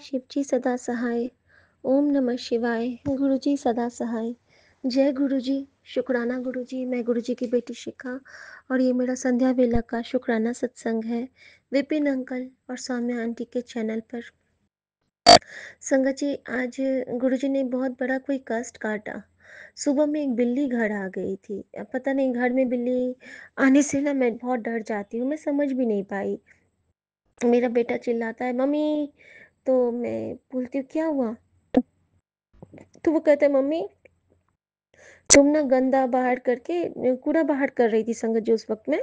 शिवजी सदा सहाय। ओम नमः शिवाय। गुरुजी सदा सहाय। जय गुरुजी। शुक्राना गुरुजी। मैं गुरुजी की बेटी शिखा और ये मेरा संध्या वेला का शुक्राना सत्संग है विपिन अंकल और सौम्या आंटी के चैनल पर। संगत जी, आज गुरुजी ने बहुत बड़ा कोई कष्ट काटा। सुबह में एक बिल्ली घर आ गई थी। अब पता नहीं, घर में बिल्ली आने से ना मैं बहुत डर जाती हूँ। मैं समझ भी नहीं पाई। मेरा बेटा चिल्लाता है मम्मी, तो मैं बोलती हूँ क्या हुआ? तो वो कहता है मम्मी, तुम ना गंदा बाहर करके कूड़ा बाहर कर रही थी संगत जी उस वक्त में।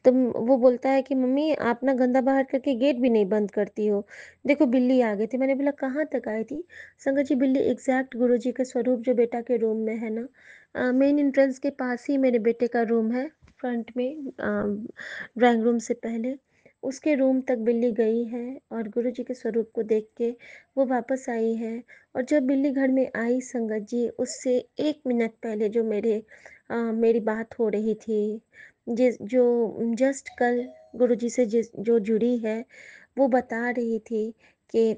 तो वो बोलता है कि मम्मी आप ना गंदा बाहर करके गेट भी नहीं बंद करती हो। देखो बिल्ली आ गई थी। मैंने बोला कहाँ तक आई थी? संगत जी, बिल्ली एग्जैक्ट गुरुजी का स्वरूप जो बेटा के रूम में है ना, मेन एंट्रेंस के पास ही मेरे बेटे का रूम है, फ्रंट में ड्राइंग रूम से पहले उसके रूम तक बिल्ली गई है और गुरुजी के स्वरूप को देख के वो वापस आई है। और जब बिल्ली घर में आई संगत जी, उससे 1 मिनट पहले जो मेरी बात हो रही थी, जिस जो जस्ट कल गुरुजी से जो जुड़ी है, वो बता रही थी कि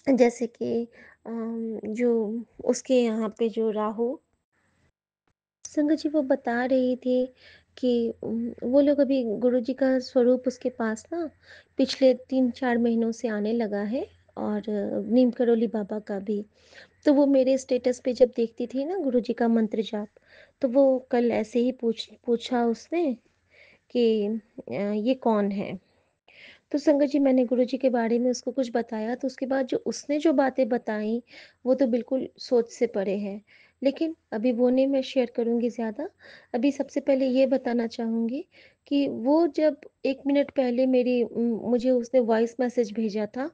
जैसे कि जो उसके यहाँ पे जो राहु संगत जी, वो बता रही थी कि वो लोग अभी गुरुजी का स्वरूप उसके पास ना पिछले 3-4 महीनों से आने लगा है। और नीम करोली बाबा का भी। तो वो मेरे स्टेटस पे जब देखती थी ना गुरुजी का मंत्र जाप, तो वो कल ऐसे ही पूछा उसने कि ये कौन है? तो संगत जी, मैंने गुरुजी के बारे में उसको कुछ बताया, तो उसके बाद जो उसने जो बातें बताई वो तो बिल्कुल सोच से परे है। लेकिन अभी वो नहीं मैं शेयर करूँगी ज़्यादा। अभी सबसे पहले ये बताना चाहूँगी कि वो जब 1 मिनट पहले मुझे उसने वॉइस मैसेज भेजा था,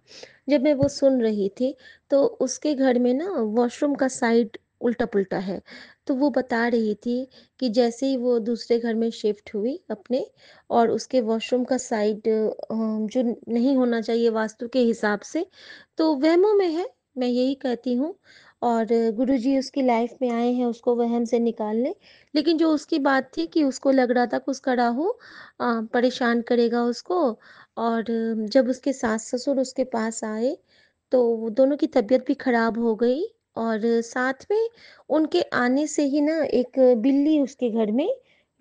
जब मैं वो सुन रही थी, तो उसके घर में ना वॉशरूम का साइड उल्टा-पुल्टा है। तो वो बता रही थी कि जैसे ही वो दूसरे घर में शिफ्ट हुई अपने, और उसके वॉशरूम का साइड जो नहीं होना चाहिए वास्तु के हिसाब से, तो वहमों में है, मैं यही कहती हूँ। और गुरुजी उसकी लाइफ में आए हैं उसको वहम से निकालने। लेकिन जो उसकी बात थी कि उसको लग रहा था कि उसका राहु परेशान करेगा उसको। और जब उसके सास-ससुर उसके पास आए, तो वो दोनों की तबीयत भी खराब हो गई। और साथ में उनके आने से ही ना एक बिल्ली उसके घर में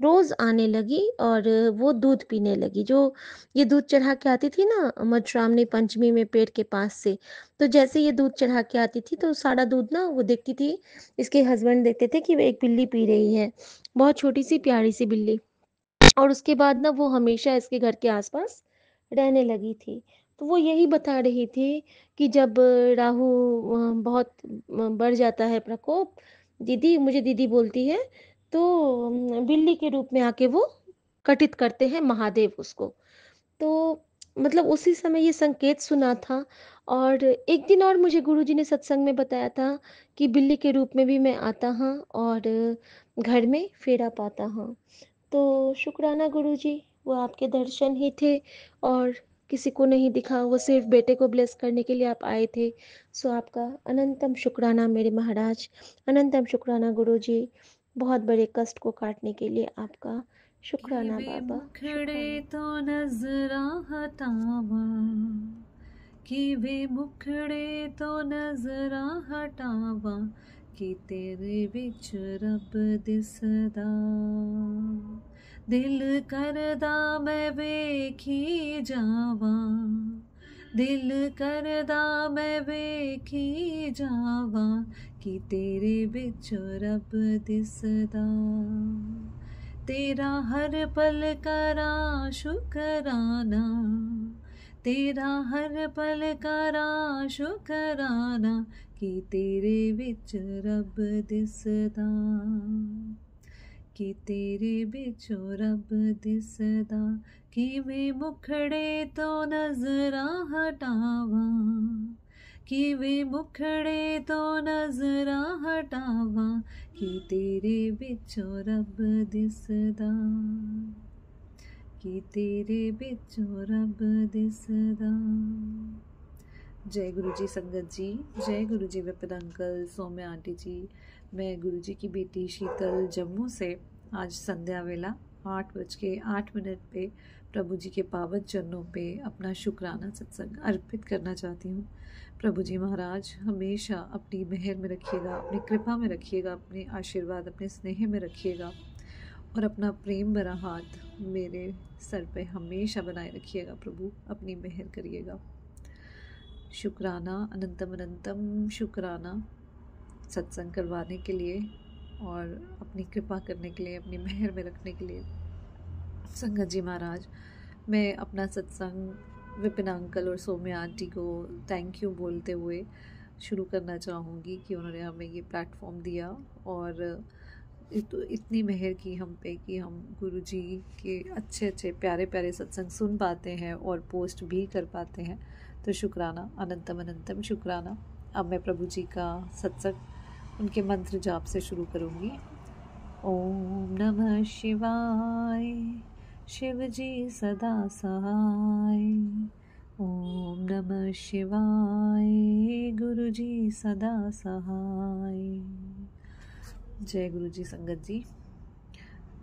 रोज़ आने लगी और वो दूध पीने लगी। जो ये दूध चढ़ा के आती थी ना मधुश्रावणी पंचमी में पेड़ के पास से, तो जैसे ये दूध चढ़ा के आती थी तो सारा दूध ना वो देखती थी, इसके हस्बैंड देखते थे कि वो एक बिल्ली पी रही है, बहुत छोटी सी प्यारी सी बिल्ली। और उसके बाद ना वो हमेशा इसके घर के आसपास रहने लगी थी। तो वो यही बता रही थी कि जब राहु बहुत बढ़ जाता है प्रकोप, दीदी मुझे दीदी बोलती है, तो बिल्ली के रूप में आके वो कटित करते हैं महादेव उसको। तो मतलब उसी समय ये संकेत सुना था। और एक दिन और मुझे गुरुजी ने सत्संग में बताया था कि बिल्ली के रूप में भी मैं आता हाँ और घर में फेरा पाता हाँ। तो शुक्राना गुरुजी, वो आपके दर्शन ही थे और किसी को नहीं दिखा, वो सिर्फ बेटे को ब्लेस करने के लिए आप आए थे। सो आपका अनंतम शुक्राना मेरे महाराज, अनंतम शुक्राना गुरुजी, बहुत बड़े कष्ट को काटने के लिए आपका कि शुक्राना वे बाबा, मुखड़े शुक्राना। तो नजरा हटावा, कि वे मुखड़े तो नजरा हटावा, कि तेरे विच रब दिसदा, दिल करदा मैं वेखी जावा, दिल करदा मैं वेखी जावा, कि तेरे विच रब दिसदा, तेरा हर पल करा शुकराना, तेरा हर पल करा शुकराना, कि तेरे विच रब दिसदा, कि तेरे विच रब दिसदा, किवें मुखड़े तो नजरा हटावा, किवें मुखड़े तो नजरा हटावा, कि तेरे विचों रब दिसदा, कि तेरे विचों रब दिसदा। जय गुरु जी संगत जी, जय गुरु जी विपिन अंकल, सौम्या आंटी जी। मैं गुरु जी की बेटी शीतल जम्मू से आज संध्या वेला 8:08 पे प्रभु जी के पावन चरणों पे अपना शुक्राना सत्संग अर्पित करना चाहती हूँ। प्रभु जी महाराज हमेशा अपनी मेहर में रखिएगा, अपनी कृपा में रखिएगा, अपने आशीर्वाद, अपने स्नेह में रखिएगा और अपना प्रेम भरा हाथ मेरे सर पे हमेशा बनाए रखिएगा। प्रभु अपनी मेहर करिएगा। शुक्राना, अनंतम अनंतम शुक्राना सत्संग करवाने के लिए और अपनी कृपा करने के लिए, अपनी मेहर में रखने के लिए। संगत जी महाराज, मैं अपना सत्संग विपिन अंकल और सौम्या आंटी को थैंक यू बोलते हुए शुरू करना चाहूँगी कि उन्होंने हमें ये प्लेटफॉर्म दिया और इतनी मेहर की हम पे कि हम गुरु जी के अच्छे अच्छे प्यारे प्यारे सत्संग सुन पाते हैं और पोस्ट भी कर पाते हैं। तो शुक्राना, अनंतम अनंतम शुक्राना। अब मैं प्रभु जी का सत्संग उनके मंत्र जाप से शुरू करूँगी। ओम नमः शिवाय, शिव जी सदा सहाय। ओम नमः शिवाय, गुरु जी सदा सहाय। जय गुरु जी। संगत जी,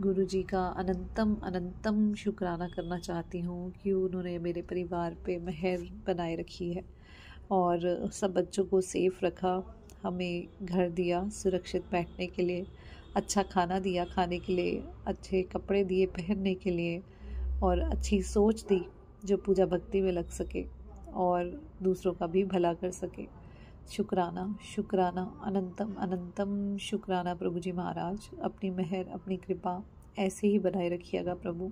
गुरु जी का अनंतम अनंतम शुक्राना करना चाहती हूँ कि उन्होंने मेरे परिवार पे मेहर बनाए रखी है और सब बच्चों को सेफ रखा, हमें घर दिया सुरक्षित बैठने के लिए, अच्छा खाना दिया खाने के लिए, अच्छे कपड़े दिए पहनने के लिए और अच्छी सोच दी जो पूजा भक्ति में लग सके और दूसरों का भी भला कर सके। शुक्राना शुक्राना, अनंतम अनंतम शुक्राना प्रभु जी महाराज। अपनी मेहर, अपनी कृपा ऐसे ही बनाए रखिएगा प्रभु।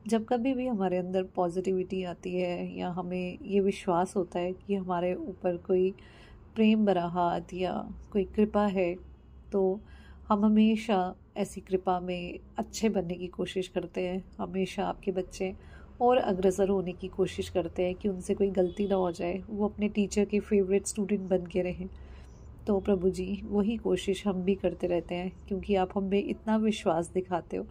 जब कभी भी हमारे अंदर पॉजिटिविटी आती है या हमें ये विश्वास होता है कि हमारे ऊपर कोई प्रेम भरा हाथ या कोई कृपा है, तो हम हमेशा ऐसी कृपा में अच्छे बनने की कोशिश करते हैं। हमेशा आपके बच्चे और अग्रसर होने की कोशिश करते हैं कि उनसे कोई गलती ना हो जाए, वो अपने टीचर के फेवरेट स्टूडेंट बन के रहें। तो प्रभु जी वही कोशिश हम भी करते रहते हैं, क्योंकि आप हमें इतना विश्वास दिखाते हो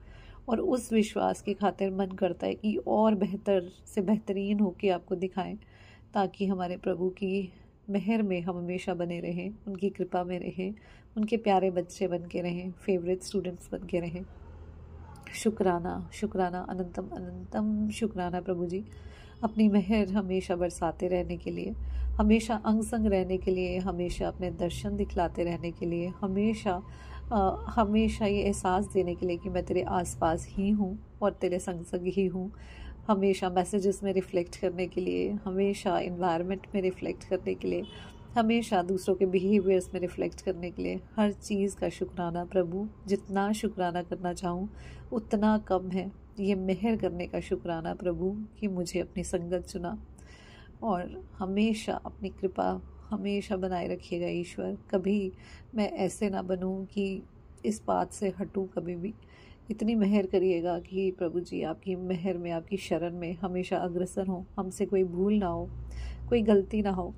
और उस विश्वास की खातिर मन करता है कि और बेहतर से बेहतरीन होके आपको दिखाएं, ताकि हमारे प्रभु की मेहर में हम हमेशा बने रहें, उनकी कृपा में रहें, उनके प्यारे बच्चे बन के रहें, फेवरेट स्टूडेंट्स बन के रहें। शुक्राना शुक्राना, अनंतम अनंतम शुक्राना प्रभु जी। अपनी मेहर हमेशा बरसाते रहने के लिए, हमेशा अंग संग रहने के लिए, हमेशा अपने दर्शन दिखलाते रहने के लिए, हमेशा ये एहसास देने के लिए कि मैं तेरे आसपास ही हूँ और तेरे संग संग ही हूँ। हमेशा मैसेजेस में रिफ़्लेक्ट करने के लिए, हमेशा इन्वायरमेंट में रिफ़्लेक्ट करने के लिए, हमेशा दूसरों के बिहेवियर्स में रिफ़्लेक्ट करने के लिए। हर चीज़ का शुक्राना प्रभु। जितना शुक्राना करना चाहूँ उतना कम है। ये मेहर करने का शुक्राना प्रभु कि मुझे अपनी संगत चुना और हमेशा अपनी कृपा हमेशा बनाए रखिएगा ईश्वर। कभी मैं ऐसे ना बनूं कि इस बात से हटूं कभी भी। इतनी मेहर करिएगा कि प्रभु जी आपकी मेहर में, आपकी शरण में हमेशा अग्रसर हो, हमसे कोई भूल ना हो, कोई गलती ना हो।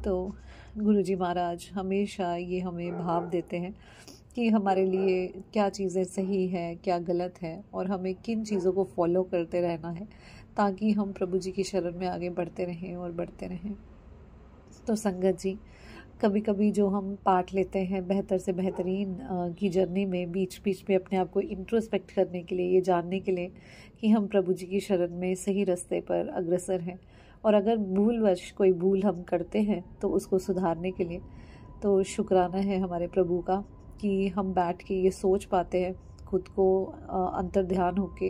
तो गुरु जी महाराज हमेशा ये हमें भाव देते हैं कि हमारे लिए क्या चीज़ें सही हैं, क्या गलत है और हमें किन चीज़ों को फॉलो करते रहना है, ताकि हम प्रभु जी की शरण में आगे बढ़ते रहें और बढ़ते रहें। तो संगत जी, कभी कभी जो हम पार्ट लेते हैं बेहतर से बेहतरीन की जर्नी में, बीच बीच में अपने आप को इंट्रोस्पेक्ट करने के लिए, ये जानने के लिए कि हम प्रभु जी की शरण में सही रास्ते पर अग्रसर हैं, और अगर भूलवश कोई भूल हम करते हैं तो उसको सुधारने के लिए। तो शुक्राना है हमारे प्रभु का कि हम बैठ के ये सोच पाते हैं, खुद को अंतर ध्यान होके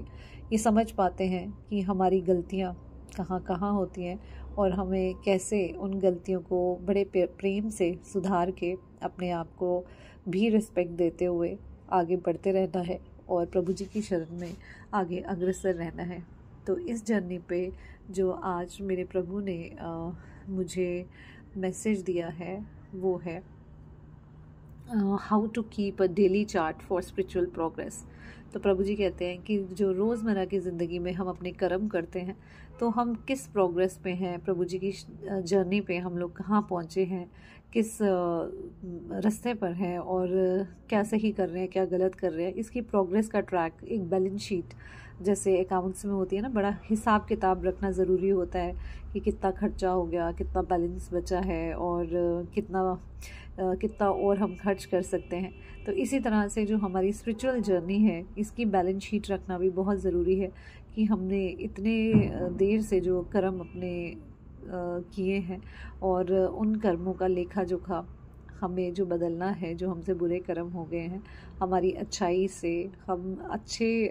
ये समझ पाते हैं कि हमारी गलतियाँ कहाँ कहाँ होती हैं और हमें कैसे उन गलतियों को बड़े प्रेम से सुधार के अपने आप को भी रिस्पेक्ट देते हुए आगे बढ़ते रहना है और प्रभु जी की शरण में आगे अग्रसर रहना है। तो इस जर्नी पे जो आज मेरे प्रभु ने मुझे मैसेज दिया है वो है how to keep a daily chart for spiritual progress. तो प्रभु जी कहते हैं कि जो रोज़मर्रा की ज़िंदगी में हम अपने कर्म करते हैं तो हम किस प्रोग्रेस पे हैं, प्रभु जी की जर्नी पे हम लोग कहाँ पहुँचे हैं, किस रास्ते पर हैं और क्या सही कर रहे हैं, क्या गलत कर रहे हैं, इसकी प्रोग्रेस का ट्रैक, एक बैलेंस शीट जैसे अकाउंट्स में होती है ना, बड़ा हिसाब किताब रखना ज़रूरी होता है कि कितना खर्चा हो गया, कितना बैलेंस बचा है और कितना और हम खर्च कर सकते हैं। तो इसी तरह से जो हमारी स्पिरिचुअल जर्नी है, इसकी बैलेंस शीट रखना भी बहुत ज़रूरी है कि हमने इतने देर से जो कर्म अपने किए हैं और उन कर्मों का लेखा जोखा हमें जो बदलना है, जो हमसे बुरे कर्म हो गए हैं, हमारी अच्छाई से हम अच्छे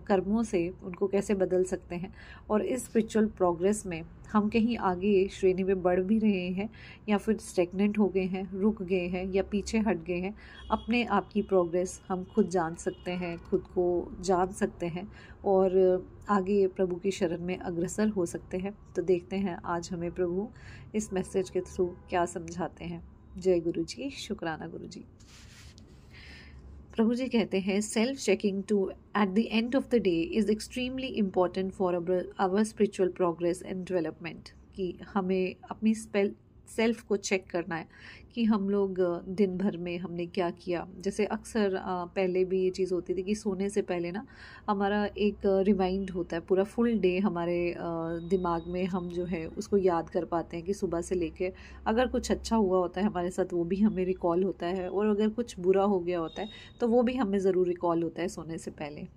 कर्मों से उनको कैसे बदल सकते हैं और इस स्पिरिचुअल प्रोग्रेस में हम कहीं आगे श्रेणी में बढ़ भी रहे हैं या फिर स्टेगनेंट हो गए हैं, रुक गए हैं या पीछे हट गए हैं। अपने आप की प्रोग्रेस हम खुद जान सकते हैं, खुद को जान सकते हैं और आगे प्रभु की शरण में अग्रसर हो सकते हैं। तो देखते हैं आज हमें प्रभु इस मैसेज के थ्रू क्या समझाते हैं। जय गुरु जी, शुक्राना गुरु जी। प्रभु जी कहते हैं, self checking to at the end of the day is extremely important for our spiritual progress and development. कि हमें अपनी सेल्फ को चेक करना है कि हम लोग दिन भर में हमने क्या किया। जैसे अक्सर पहले भी ये चीज़ होती थी कि सोने से पहले ना हमारा एक रिमाइंड होता है, पूरा फुल डे हमारे दिमाग में हम जो है उसको याद कर पाते हैं कि सुबह से लेके अगर कुछ अच्छा हुआ होता है हमारे साथ वो भी हमें रिकॉल होता है और अगर कुछ बुरा हो गया होता है तो वो भी हमें ज़रूर रिकॉल होता है सोने से पहले।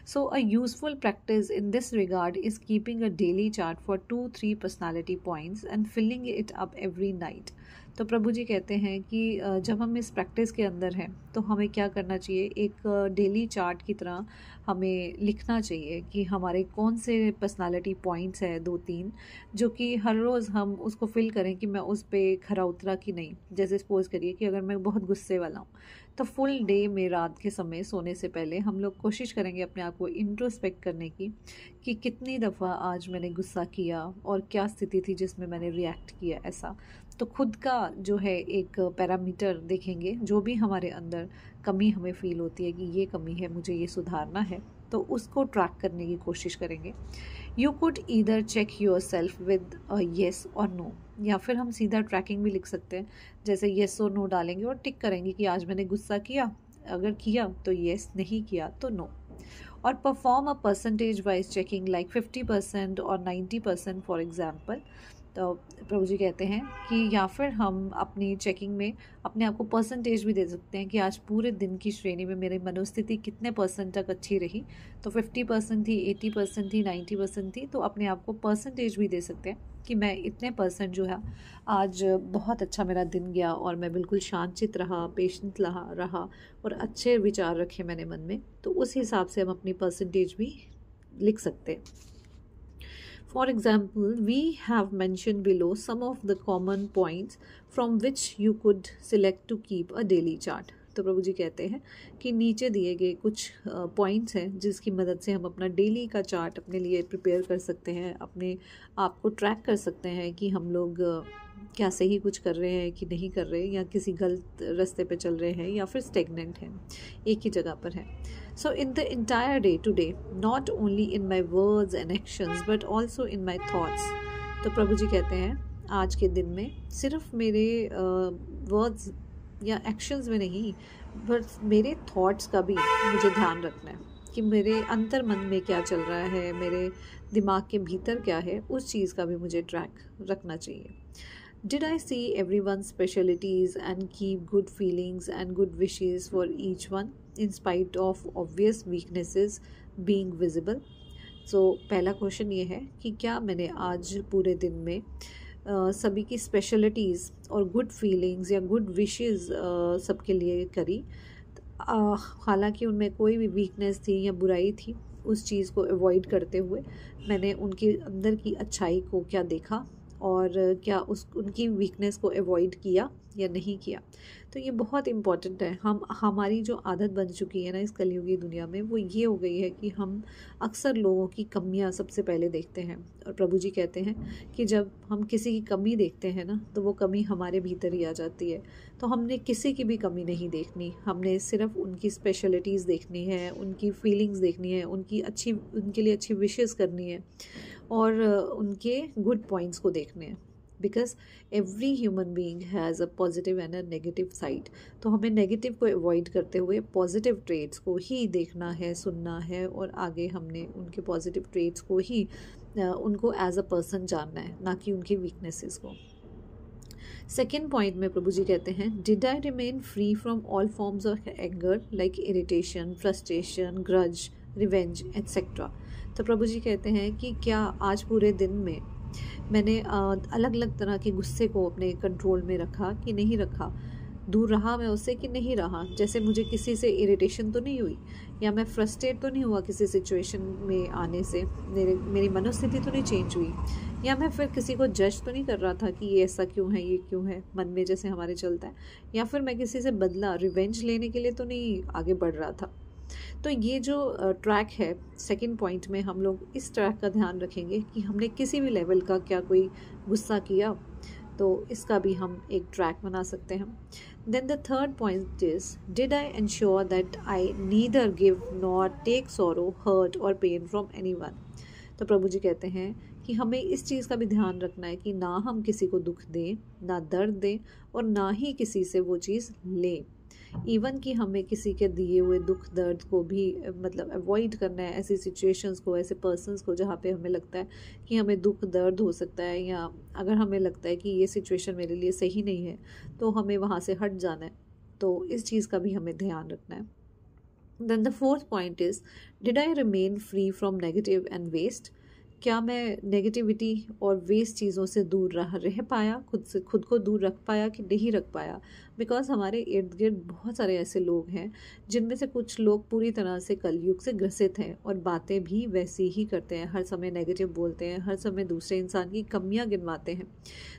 So a useful practice in this regard is keeping a daily chart for 2-3 personality points and filling it up every night. तो प्रभु जी कहते हैं कि जब हम इस प्रैक्टिस के अंदर हैं तो हमें क्या करना चाहिए, एक डेली चार्ट की तरह हमें लिखना चाहिए कि हमारे कौन से पर्सनालिटी पॉइंट्स हैं 2-3, जो कि हर रोज़ हम उसको फिल करें कि मैं उस पर खरा उतरा कि नहीं। जैसे सपोज़ करिए कि अगर मैं बहुत गुस्से वाला हूँ तो फुल डे में रात के समय सोने से पहले हम लोग कोशिश करेंगे अपने आप को इंट्रोस्पेक्ट करने की कि कितनी दफ़ा आज मैंने गुस्सा किया और क्या स्थिति थी जिसमें मैंने रिएक्ट किया ऐसा। तो खुद का जो है एक पैरामीटर देखेंगे, जो भी हमारे अंदर कमी हमें फ़ील होती है कि ये कमी है, मुझे ये सुधारना है, तो उसको ट्रैक करने की कोशिश करेंगे। You could either check your self with yes और नो, या फिर हम सीधा ट्रैकिंग भी लिख सकते हैं। जैसे येस और नो डालेंगे और टिक करेंगे कि आज मैंने गुस्सा किया, अगर किया तो येस, नहीं किया तो नो। और perform a percentage wise checking like 50% और 90% फॉर एग्जाम्पल। तो प्रभु जी कहते हैं कि या फिर हम अपनी चेकिंग में अपने आप को परसेंटेज भी दे सकते हैं कि आज पूरे दिन की श्रेणी में मेरी मनोस्थिति कितने परसेंट तक अच्छी रही। तो 50% थी, 80% थी, 90% थी, तो अपने आप को परसेंटेज भी दे सकते हैं कि मैं इतने परसेंट जो है आज बहुत अच्छा मेरा दिन गया और मैं बिल्कुल शांतचित्त रहा, पेशेंट रहा और अच्छे विचार रखे मैंने मन में। तो उस हिसाब से हम अपनी परसेंटेज भी लिख सकते हैं। For example, we have mentioned below some of the common points from which you could select to keep a daily chart. तो प्रभु जी कहते हैं कि नीचे दिए गए कुछ पॉइंट्स हैं जिसकी मदद से हम अपना डेली का चार्ट अपने लिए प्रिपेयर कर सकते हैं, अपने आप को ट्रैक कर सकते हैं कि हम लोग क्या सही कुछ कर रहे हैं कि नहीं कर रहे, या किसी गलत रास्ते पे चल रहे हैं या फिर स्टेगनेंट हैं, एक ही जगह पर हैं। So in the entire day today, not only in my words and actions but also in my thoughts. तो प्रभु जी कहते हैं आज के दिन में सिर्फ मेरे वर्ड्स या एक्शंस में नहीं, बट मेरे थॉट्स का भी मुझे ध्यान रखना है कि मेरे अंतर मन में क्या चल रहा है, मेरे दिमाग के भीतर क्या है, उस चीज़ का भी मुझे ट्रैक रखना चाहिए। Did I see everyone's specialities and keep good feelings and good wishes for each one in spite of obvious weaknesses being visible? So पहला क्वेश्चन ये है कि क्या मैंने आज पूरे दिन में सभी की स्पेशलिटीज़ और गुड फीलिंग्स या गुड विशेस सबके लिए करी, हालांकि उनमें कोई भी वीकनेस थी या बुराई थी, उस चीज़ को अवॉइड करते हुए मैंने उनके अंदर की अच्छाई को क्या देखा और क्या उनकी वीकनेस को अवॉइड किया या नहीं किया। तो ये बहुत इम्पॉर्टेंट है। हमारी जो आदत बन चुकी है ना इस कलयुगी दुनिया में, वो ये हो गई है कि हम अक्सर लोगों की कमियां सबसे पहले देखते हैं। और प्रभु जी कहते हैं कि जब हम किसी की कमी देखते हैं ना, तो वो कमी हमारे भीतर ही आ जाती है। तो हमने किसी की भी कमी नहीं देखनी, हमने सिर्फ उनकी स्पेशलिटीज़ देखनी है, उनकी फीलिंग्स देखनी है, उनके लिए अच्छी विशेस करनी है और उनके गुड पॉइंट्स को देखने हैं। Because every human being has a positive and a negative side. तो हमें नेगेटिव को अवॉइड करते हुए पॉजिटिव ट्रेड्स को ही देखना है, सुनना है, और आगे हमने उनके पॉजिटिव ट्रेड्स को ही उनको एज अ पर्सन जानना है, ना कि उनकी वीकनेसेस को। सेकेंड पॉइंट में प्रभु जी कहते हैं, did I remain free from all forms of anger like irritation, frustration, grudge, revenge etcetera. तो प्रभु जी कहते हैं कि क्या आज पूरे दिन में मैंने अलग अलग तरह के गुस्से को अपने कंट्रोल में रखा कि नहीं रखा, दूर रहा मैं उससे कि नहीं रहा। जैसे मुझे किसी से इरिटेशन तो नहीं हुई, या मैं फ्रस्ट्रेट तो नहीं हुआ किसी सिचुएशन में आने से, मेरी मनोस्थिति तो नहीं चेंज हुई, या मैं फिर किसी को जज तो नहीं कर रहा था कि ये ऐसा क्यों है, ये क्यों है, मन में जैसे हमारे चलता है, या फिर मैं किसी से बदला रिवेंज लेने के लिए तो नहीं आगे बढ़ रहा था। तो ये जो ट्रैक है सेकंड पॉइंट में, हम लोग इस ट्रैक का ध्यान रखेंगे कि हमने किसी भी लेवल का क्या कोई गुस्सा किया, तो इसका भी हम एक ट्रैक बना सकते हैं। Then the third point is, did I ensure that I neither give nor take sorrow, hurt और पेन फ्रॉम एनीवन। तो प्रभु जी कहते हैं कि हमें इस चीज़ का भी ध्यान रखना है कि ना हम किसी को दुख दें, ना दर्द दें, और ना ही किसी से वो चीज़ लें। इवन कि हमें किसी के दिए हुए दुख दर्द को भी मतलब अवॉइड करना है, ऐसी सिचुएशंस को, ऐसे पर्सन्स को जहाँ पे हमें लगता है कि हमें दुख दर्द हो सकता है, या अगर हमें लगता है कि ये सिचुएशन मेरे लिए सही नहीं है तो हमें वहाँ से हट जाना है। तो इस चीज़ का भी हमें ध्यान रखना है। Then the fourth point is, did I remain free from negative and waste. क्या मैं नेगेटिविटी और वेस्ट चीज़ों से दूर रह पाया, खुद को दूर रख पाया कि नहीं रख पाया। बिकॉज हमारे इर्द गिर्द बहुत सारे ऐसे लोग हैं जिनमें से कुछ लोग पूरी तरह से कलयुग से ग्रसित हैं और बातें भी वैसी ही करते हैं, हर समय नेगेटिव बोलते हैं, हर समय दूसरे इंसान की कमियां गिनवाते हैं।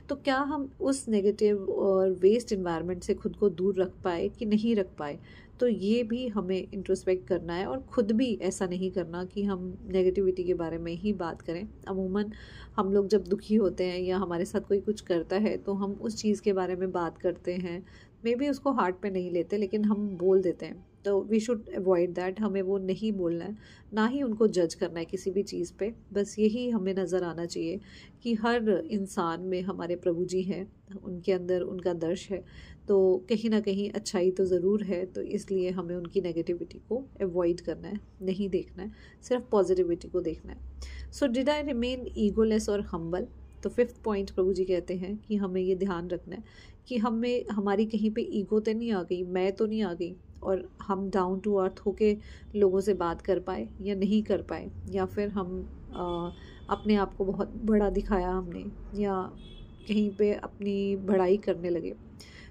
तो क्या हम उस नेगेटिव और वेस्ट इन्वायरमेंट से खुद को दूर रख पाए कि नहीं रख पाए। तो ये भी हमें इंट्रोस्पेक्ट करना है, और ख़ुद भी ऐसा नहीं करना कि हम नेगेटिविटी के बारे में ही बात करें। अमूमन हम लोग जब दुखी होते हैं या हमारे साथ कोई कुछ करता है तो हम उस चीज़ के बारे में बात करते हैं, मे बी उसको हार्ट पे नहीं लेते लेकिन हम बोल देते हैं। तो वी शुड अवॉइड दैट, हमें वो नहीं बोलना है, ना ही उनको जज करना है किसी भी चीज़ पे। बस यही हमें नज़र आना चाहिए कि हर इंसान में हमारे प्रभु जी हैं, उनके अंदर उनका दर्श है, तो कहीं ना कहीं अच्छाई तो ज़रूर है। तो इसलिए हमें उनकी नेगेटिविटी को अवॉइड करना है, नहीं देखना है, सिर्फ पॉजिटिविटी को देखना है। So did I remain egoless और हम्बल। तो फिफ्थ पॉइंट प्रभु जी कहते हैं कि हमें ये ध्यान रखना है कि हमारी कहीं पे ईगो तो नहीं आ गई, मैं तो नहीं आ गई, और हम डाउन टू अर्थ होके लोगों से बात कर पाए या नहीं कर पाए, या फिर हम अपने आप को बहुत बड़ा दिखाया हमने, या कहीं पे अपनी बड़ाई करने लगे।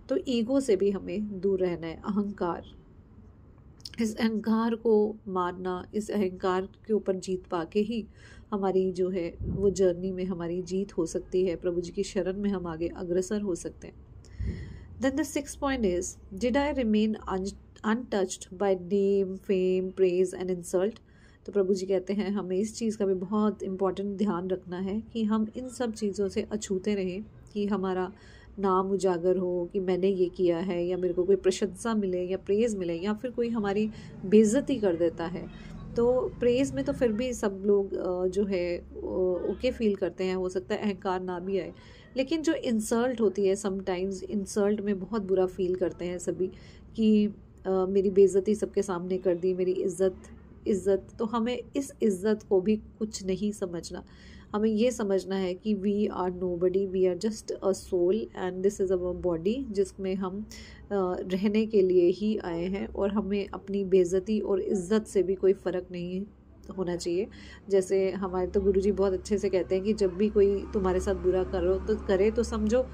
तो ईगो से भी हमें दूर रहना है। अहंकार, इस अहंकार को मारना, इस अहंकार के ऊपर जीत पाके ही हमारी जो है वो जर्नी में हमारी जीत हो सकती है, प्रभु जी की शरण में हम आगे अग्रसर हो सकते हैं। Then the sixth point is, did I remain untouched by name, fame, praise and insult. तो प्रभु जी कहते हैं हमें इस चीज़ का भी बहुत इम्पॉर्टेंट ध्यान रखना है कि हम इन सब चीज़ों से अछूते रहें, कि हमारा नाम उजागर हो कि मैंने ये किया है, या मेरे को कोई प्रशंसा मिले या प्रेज़ मिले, या फिर कोई हमारी बेइज्जती कर देता है। तो प्रेज़ में तो फिर भी सब लोग जो है ओके फील करते हैं, हो सकता है अहंकार ना भी आए, लेकिन जो इंसल्ट होती है, समटाइम्स इंसल्ट में बहुत बुरा फील करते हैं सभी कि मेरी बेइज्जती सबके सामने कर दी, मेरी इज़्ज़त। तो हमें इस इज़्ज़त को भी कुछ नहीं समझना, हमें ये समझना है कि we are nobody, we are just a soul and this is our body, जिसमें हम रहने के लिए ही आए हैं, और हमें अपनी बेइज्जती और इज़्ज़त से भी कोई फ़र्क नहीं होना चाहिए। जैसे हमारे तो गुरुजी बहुत अच्छे से कहते हैं कि जब भी कोई तुम्हारे साथ बुरा करे तो समझो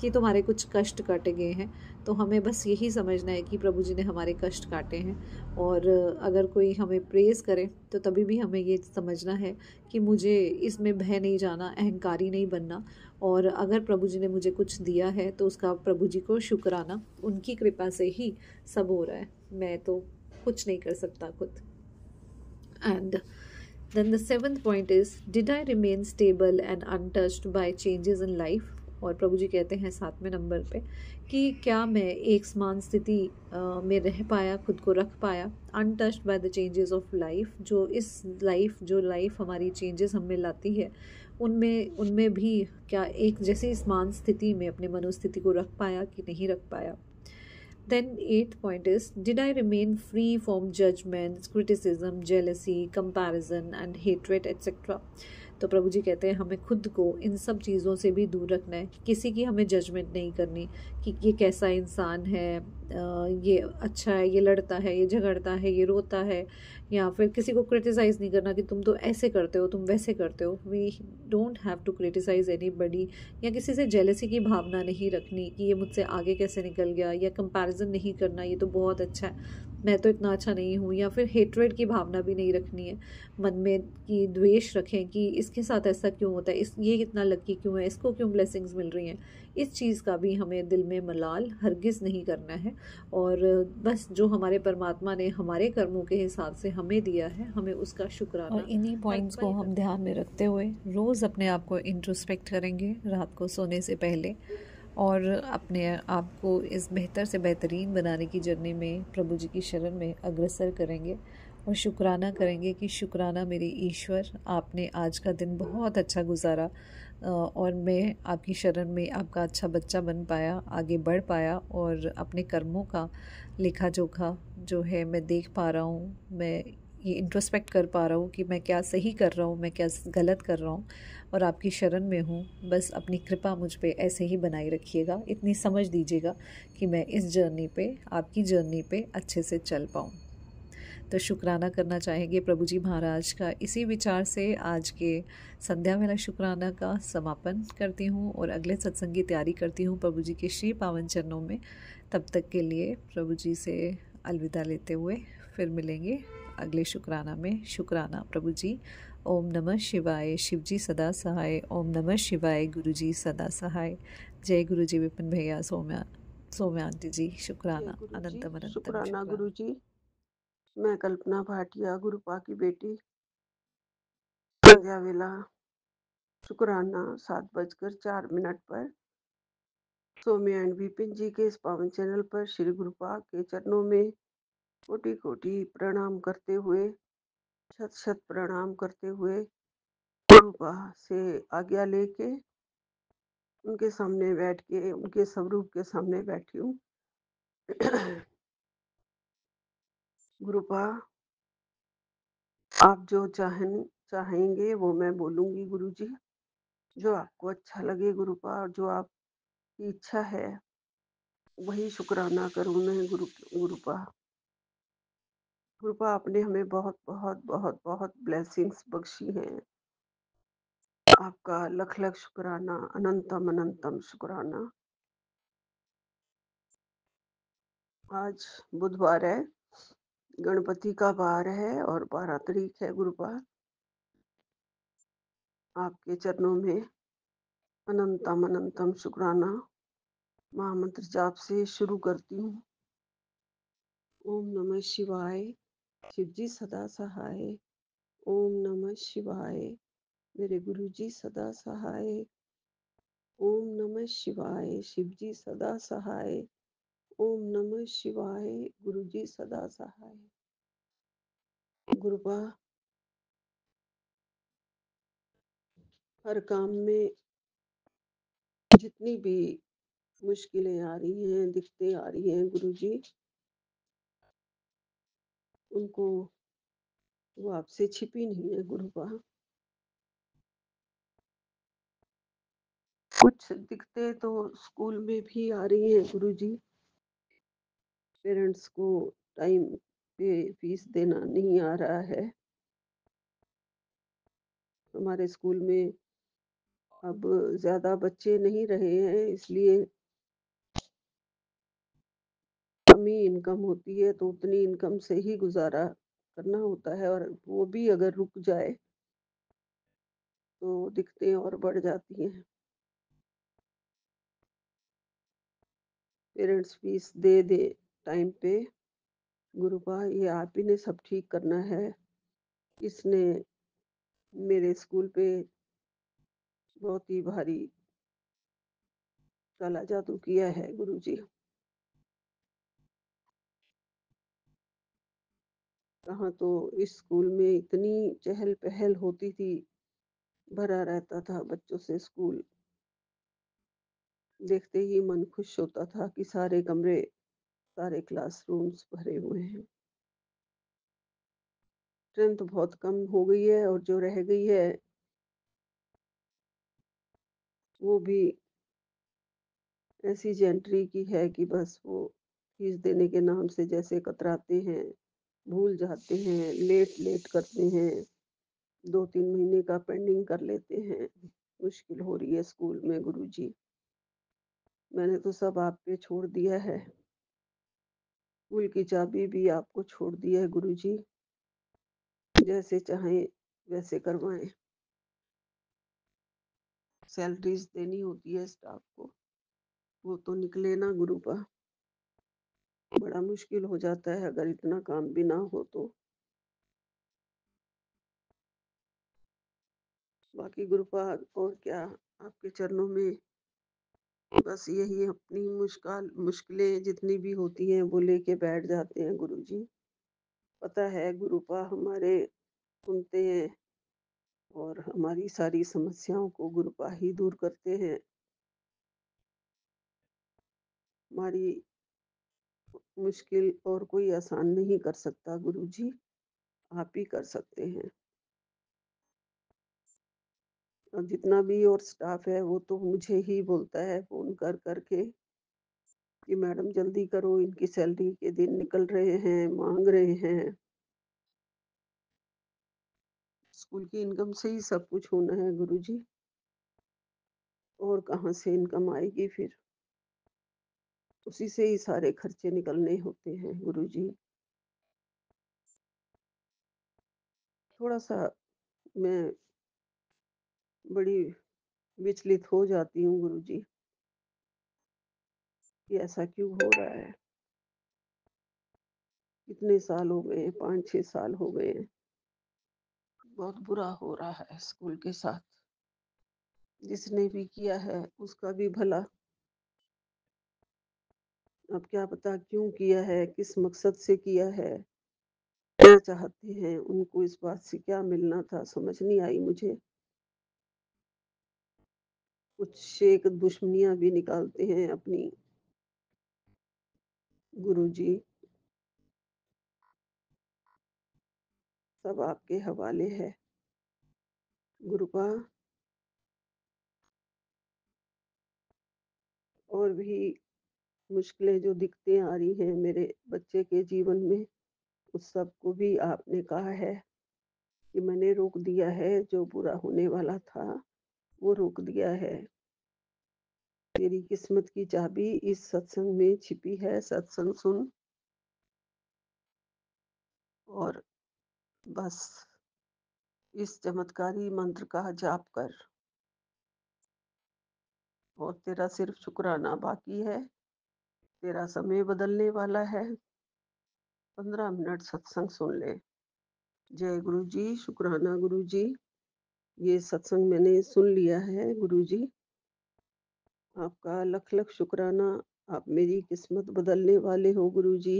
कि तुम्हारे कुछ कष्ट काटे गए हैं। तो हमें बस यही समझना है कि प्रभु जी ने हमारे कष्ट काटे हैं, और अगर कोई हमें प्रेज़ करे तो तभी भी हमें ये समझना है कि मुझे इसमें भय नहीं जाना, अहंकारी नहीं बनना, और अगर प्रभु जी ने मुझे कुछ दिया है तो उसका प्रभु जी को शुक्राना, उनकी कृपा से ही सब हो रहा है, मैं तो कुछ नहीं कर सकता खुद। And then the seventh point is, did I remain stable and untouched by changes in life? और प्रभु जी कहते हैं 7वें नंबर पे कि क्या मैं एक समान स्थिति में रह पाया, खुद को रख पाया, untouched by the changes of life. जो लाइफ हमारी चेंजेस हमें लाती है, उनमें उनमें भी क्या एक जैसी समान स्थिति में अपने मनोस्थिति को रख पाया कि नहीं रख पाया। Then eighth point is, did I remain free from judgments, criticism, jealousy, comparison and hatred etc. तो प्रभु जी कहते हैं हमें खुद को इन सब चीज़ों से भी दूर रखना है। किसी की हमें जजमेंट नहीं करनी कि ये कैसा इंसान है, ये अच्छा है, ये लड़ता है, ये झगड़ता है, ये रोता है, या फिर किसी को क्रिटिसाइज़ नहीं करना कि तुम तो ऐसे करते हो, तुम वैसे करते हो। We don't have to criticise anybody, या किसी से जेलसी की भावना नहीं रखनी कि ये मुझसे आगे कैसे निकल गया, या कंपैरिजन नहीं करना ये तो बहुत अच्छा है, मैं तो इतना अच्छा नहीं हूँ, या फिर हेट्रेड की भावना भी नहीं रखनी है मन में कि द्वेष रखें कि इसके साथ ऐसा क्यों होता है, इस ये कितना लकी क्यों है, इसको क्यों ब्लेसिंग्स मिल रही हैं। इस चीज़ का भी हमें दिल में मलाल हरगिज़ नहीं करना है। और बस जो हमारे परमात्मा ने हमारे कर्मों के हिसाब से हमें दिया है, हमें उसका शुक्राना। और इन्हीं पॉइंट्स को हम ध्यान में रखते हुए रोज़ अपने आप को इंट्रोस्पेक्ट करेंगे रात को सोने से पहले, और अपने आप को इस बेहतर से बेहतरीन बनाने की जर्नी में प्रभु जी की शरण में अग्रसर करेंगे और शुक्राना करेंगे कि शुक्राना मेरे ईश्वर, आपने आज का दिन बहुत अच्छा गुजारा और मैं आपकी शरण में आपका अच्छा बच्चा बन पाया, आगे बढ़ पाया, और अपने कर्मों का लेखा जोखा जो है मैं देख पा रहा हूँ, मैं ये इंट्रोस्पेक्ट कर पा रहा हूँ कि मैं क्या सही कर रहा हूँ, मैं क्या गलत कर रहा हूँ, और आपकी शरण में हूँ। बस अपनी कृपा मुझ पे ऐसे ही बनाई रखिएगा, इतनी समझ दीजिएगा कि मैं इस जर्नी पे, आपकी जर्नी पे अच्छे से चल पाऊँ। तो शुक्राना करना चाहेंगे प्रभु जी महाराज का। इसी विचार से आज के संध्या वेला शुक्राना का समापन करती हूँ और अगले सत्संग की तैयारी करती हूँ प्रभु जी के श्री पावन चरणों में। तब तक के लिए प्रभु जी से अलविदा लेते हुए फिर मिलेंगे अगले शुक्राना में। शुक्राना प्रभु जी। ओम नमः शिवाय। शिव जी सदा सहाय। ओम नमः शिवाय। गुरु जी सदा सहाय। जय गुरु जी विपिन भैया, सौम्या आंटी जी, शुक्राना, अनंतम अनंतम शुक्राना गुरु जी। मैं कल्पना भाटिया, गुरुपा की बेटी। संध्या वेला शुक्राना 7:04 पर सौम्या एंड विपिन जी के इस पावन चैनल पर श्री गुरुपा के चरणों में कोटि कोटि प्रणाम करते हुए, शत शत प्रणाम करते हुए गुरुपा से आज्ञा लेके उनके सामने बैठ के, उनके स्वरूप के सामने बैठी हूँ। गुरुपा, आप जो चाहेंगे वो मैं बोलूंगी गुरु जी। जो आपको अच्छा लगे गुरुपा, और जो आपकी इच्छा है वही शुक्राना करूँ मैं गुरुपा। गुरुपा, आपने हमें बहुत बहुत बहुत बहुत ब्लेसिंग्स बख्शी हैं। आपका लख लख शुक्राना, अनंतम अनंतम शुक्राना। आज बुधवार है, गणपति का वार है और 12 तारीख है गुरुपा। आपके चरणों में अनंतम अनंतम शुक्राना महामंत्र जाप से शुरू करती हूँ। ओम नमः शिवाय। शिव जी सदा सहाय। ओम नमः शिवाय। मेरे गुरु जी सदा सहाय। ओम नमः शिवाय। शिव जी सदा सहाय। ओम नमः शिवाय। गुरु जी सदा सहाय। गुरुपा, हर काम में जितनी भी मुश्किलें आ रही हैं, दिक्कतें आ रही हैं गुरु जी, उनको वो आपसे छिपी नहीं है गुरुपा। कुछ दिक्कतें तो स्कूल में भी आ रही हैं गुरु जी। पेरेंट्स को टाइम पे फीस देना नहीं आ रहा है। हमारे स्कूल में अब ज्यादा बच्चे नहीं रहे हैं, इसलिए कम ही इनकम होती है, तो उतनी इनकम से ही गुजारा करना होता है, और वो भी अगर रुक जाए तो दिक्कतें और बढ़ जाती हैं। पेरेंट्स फीस दे टाइम पे। गुरुपा, ये आप ही ने सब ठीक करना है। इसने मेरे स्कूल पे बहुत ही भारी काला जादू किया है गुरुजी। कहाँ तो इस स्कूल में इतनी चहल-पहल होती थी, भरा रहता था बच्चों से स्कूल। देखते ही मन खुश होता था कि सारे कमरे, सारे क्लासरूम्स भरे हुए हैं। स्ट्रेंथ बहुत कम हो गई है और जो रह गई है वो भी ऐसी जेंट्री की है कि बस वो फीस देने के नाम से जैसे कतराते हैं, भूल जाते हैं, लेट-लेट करते हैं, 2-3 महीने का पेंडिंग कर लेते हैं। मुश्किल हो रही है स्कूल में गुरुजी। मैंने तो सब आप पे छोड़ दिया है। स्कूल की चाबी भी आपको छोड़ दी है गुरुजी। जैसे चाहें वैसे करवाएँ। सैलरीज़ देनी होती है स्टाफ को, वो तो निकले ना गुरुपा। बड़ा मुश्किल हो जाता है अगर इतना काम भी ना हो तो। बाकी गुरुपा और क्या, आपके चरणों में बस यही अपनी मुश्किलें जितनी भी होती हैं वो लेके बैठ जाते हैं गुरुजी। पता है गुरुपा हमारे सुनते हैं और हमारी सारी समस्याओं को गुरुपा ही दूर करते हैं। हमारी मुश्किल और कोई आसान नहीं कर सकता गुरुजी, आप ही कर सकते हैं। और जितना भी और स्टाफ है वो तो मुझे ही बोलता है फ़ोन कर कर के कि मैडम जल्दी करो, इनकी सैलरी के दिन निकल रहे हैं, माँग रहे हैं। स्कूल की इनकम से ही सब कुछ होना है गुरुजी, और कहाँ से इनकम आएगी फिर? उसी से ही सारे खर्चे निकलने होते हैं गुरुजी। थोड़ा-सा मैं बड़ी विचलित हो जाती हूँ गुरुजी, कि ऐसा क्यों हो रहा है? कितने साल हो गए हैं, 5-6 साल हो गए हैं। बहुत बुरा हो रहा है स्कूल के साथ। जिसने भी किया है उसका भी भला। अब क्या पता क्यों किया है, किस मकसद से किया है, क्या चाहते हैं, उनको इस बात से क्या मिलना था, समझ नहीं आई मुझे। कुछ एक दुश्मनियाँ भी निकालते हैं अपनी गुरुजी। सब आपके हवाले है गुरुपा। और भी मुश्किलें जो दिखती आ रही हैं मेरे बच्चे के जीवन में, उस सब को भी आपने कहा है कि मैंने रोक दिया है, जो बुरा होने वाला था, वो रोक दिया है। तेरी किस्मत की चाबी इस सत्संग में छिपी है, सत्संग सुन और बस इस चमत्कारी मंत्र का जाप कर, और तेरा सिर्फ शुक्राना बाकी है। तेरा समय बदलने वाला है। 15 मिनट सत्संग सुन ले। जय गुरु जी, शुक्राना गुरु जी। ये सत्संग मैंने सुन लिया है गुरु जी। आपका लख लख शुक्राना। आप मेरी किस्मत बदलने वाले हो गुरु जी।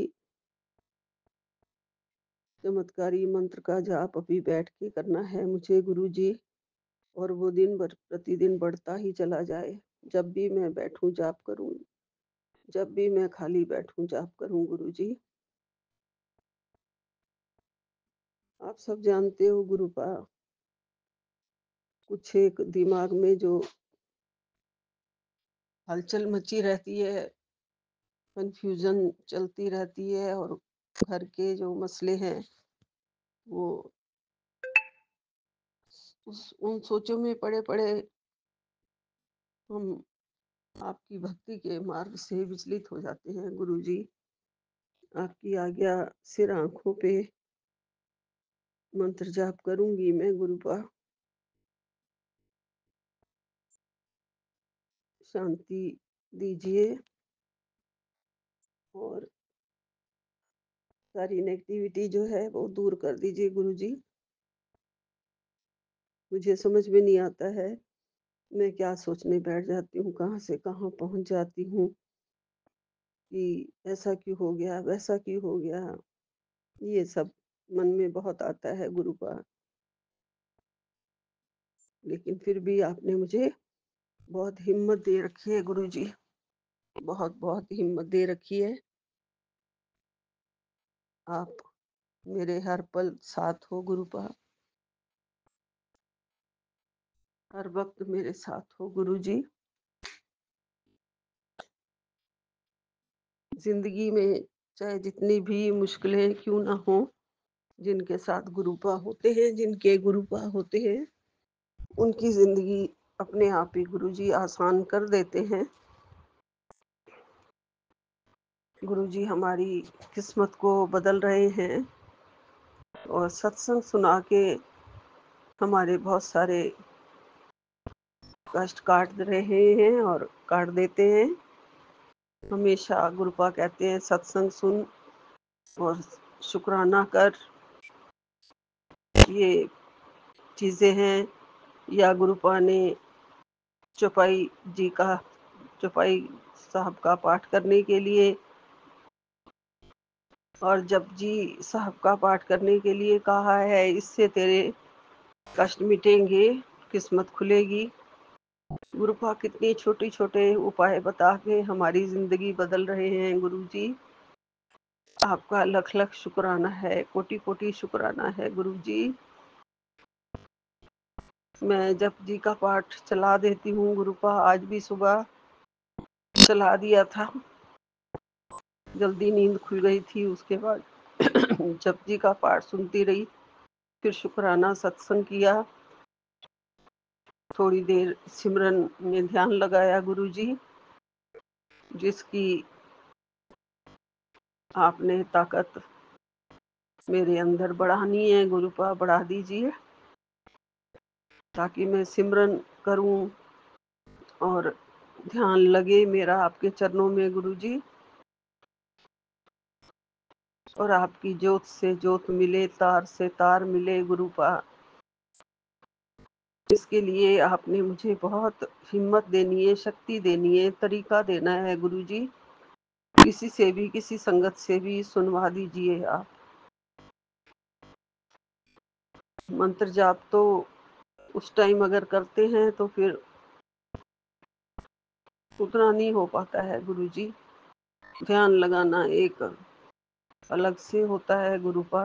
चमत्कारी मंत्र का जाप अभी बैठ के करना है मुझे गुरु जी, और वो दिन भर प्रतिदिन बढ़ता ही चला जाए। जब भी मैं बैठूं जाप करूं, जब भी मैं खाली बैठूं जाप करूं गुरु जी। आप सब जानते हो गुरुपा, कुछ एक दिमाग में जो हलचल मची रहती है, कंफ्यूजन चलती रहती है, और घर के जो मसले हैं वो उन सोचों में पड़े पड़े हम आपकी भक्ति के मार्ग से विचलित हो जाते हैं गुरु जी। आपकी आज्ञा सिर आंखों पे मंत्र जाप करूंगी मैं गुरुपा। शांति दीजिए और सारी नेगेटिविटी जो है वो दूर कर दीजिए गुरु जी। मुझे समझ में नहीं आता है मैं क्या सोचने बैठ जाती हूँ, कहाँ से कहाँ पहुँच जाती हूँ कि ऐसा क्यों हो गया, वैसा क्यों हो गया। ये सब मन में बहुत आता है गुरुपा। लेकिन फिर भी आपने मुझे बहुत हिम्मत दे रखी है गुरुजी, बहुत-बहुत हिम्मत दे रखी है। आप मेरे हर पल साथ हो गुरुपा, हर वक़्त मेरे साथ हो गुरुजी। ज़िंदगी में चाहे जितनी भी मुश्किलें क्यों ना हों, जिनके साथ गुरुपा होते हैं, जिनके गुरुपा होते हैं, उनकी ज़िंदगी अपने आप ही गुरुजी आसान कर देते हैं। गुरुजी हमारी किस्मत को बदल रहे हैं और सत्संग सुना के हमारे बहुत सारे कष्ट काट रहे हैं और काट देते हैं। हमेशा गुरुपा कहते हैं सत्संग सुन और शुक्राना कर। ये चीज़ें हैं, या गुरुपा ने चौपाई जी का चौपाई साहब का पाठ करने के लिए और जपजी साहब का पाठ करने के लिए कहा है, इससे तेरे कष्ट मिटेंगे, किस्मत खुलेगी। गुरुपा कितने छोटे छोटे उपाय बता के हमारी जिंदगी बदल रहे हैं गुरुजी। आपका लख लख शुक्राना है, कोटि कोटि शुक्राना है गुरुजी। मैं जपजी का पाठ चला देती हूँ गुरुपा, आज भी सुबह चला दिया था, जल्दी नींद खुल गई थी। उसके बाद जपजी का पाठ सुनती रही, फिर शुक्राना सत्संग किया, थोड़ी देर सिमरन में ध्यान लगाया गुरुजी। जिसकी आपने ताकत मेरे अंदर बढ़ानी है गुरुपा, बढ़ा दीजिए ताकि मैं सिमरन करूं और ध्यान लगे मेरा आपके चरणों में गुरुजी, और आपकी ज्योत से ज्योत मिले, तार से तार मिले गुरुपा। इसके लिए आपने मुझे बहुत हिम्मत देनी है, शक्ति देनी है, तरीका देना है गुरुजी। किसी से भी, किसी संगत से भी सुनवा दीजिए आप। मंत्र जाप तो उस टाइम अगर करते हैं तो फिर उतना नहीं हो पाता है गुरुजी। ध्यान लगाना एक अलग से होता है गुरुपा।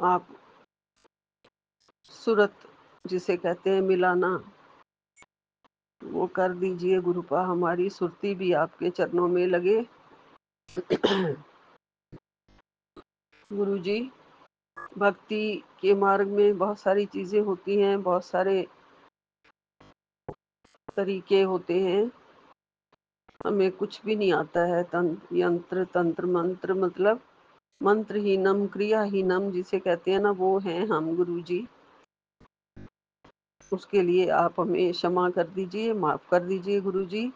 आप सूरत जिसे कहते हैं मिलाना, वो कर दीजिए गुरुपा, हमारी सुरती भी आपके चरणों में लगे गुरुजी। भक्ति के मार्ग में बहुत सारी चीजें होती हैं, बहुत सारे तरीके होते हैं, हमें कुछ भी नहीं आता है। यंत्र तंत्र मंत्र, मतलब मंत्रहीनम क्रियाहीनम जिसे कहते हैं ना, वो हैं हम गुरुजी। उसके लिए आप हमें क्षमा कर दीजिए, माफ कर दीजिए गुरुजी।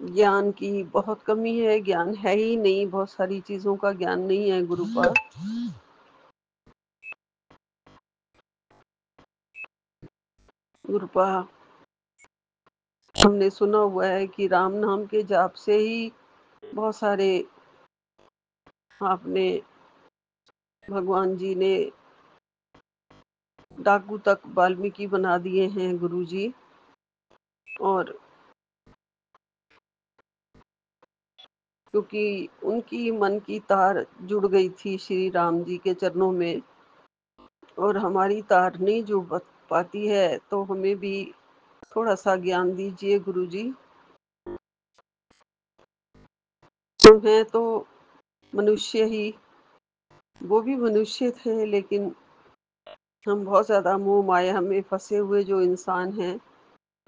ज्ञान की बहुत कमी है, ज्ञान है ही नहीं, बहुत सारी चीजों का ज्ञान नहीं है गुरुपा। गुरुपा हमने सुना हुआ है कि राम नाम के जाप से ही बहुत सारे आपने, भगवान जी ने डाकू तक वाल्मीकि बना दिए हैं गुरुजी। और क्योंकि उनकी मन की तार जुड़ गई थी श्री राम जी के चरणों में, और हमारी तार नहीं जुड़ पाती है, तो हमें भी थोड़ा सा ज्ञान दीजिए गुरुजी। हम हैं तो मनुष्य ही, वो भी मनुष्य थे, लेकिन हम बहुत ज्यादा मोह माया में फंसे हुए जो इंसान हैं,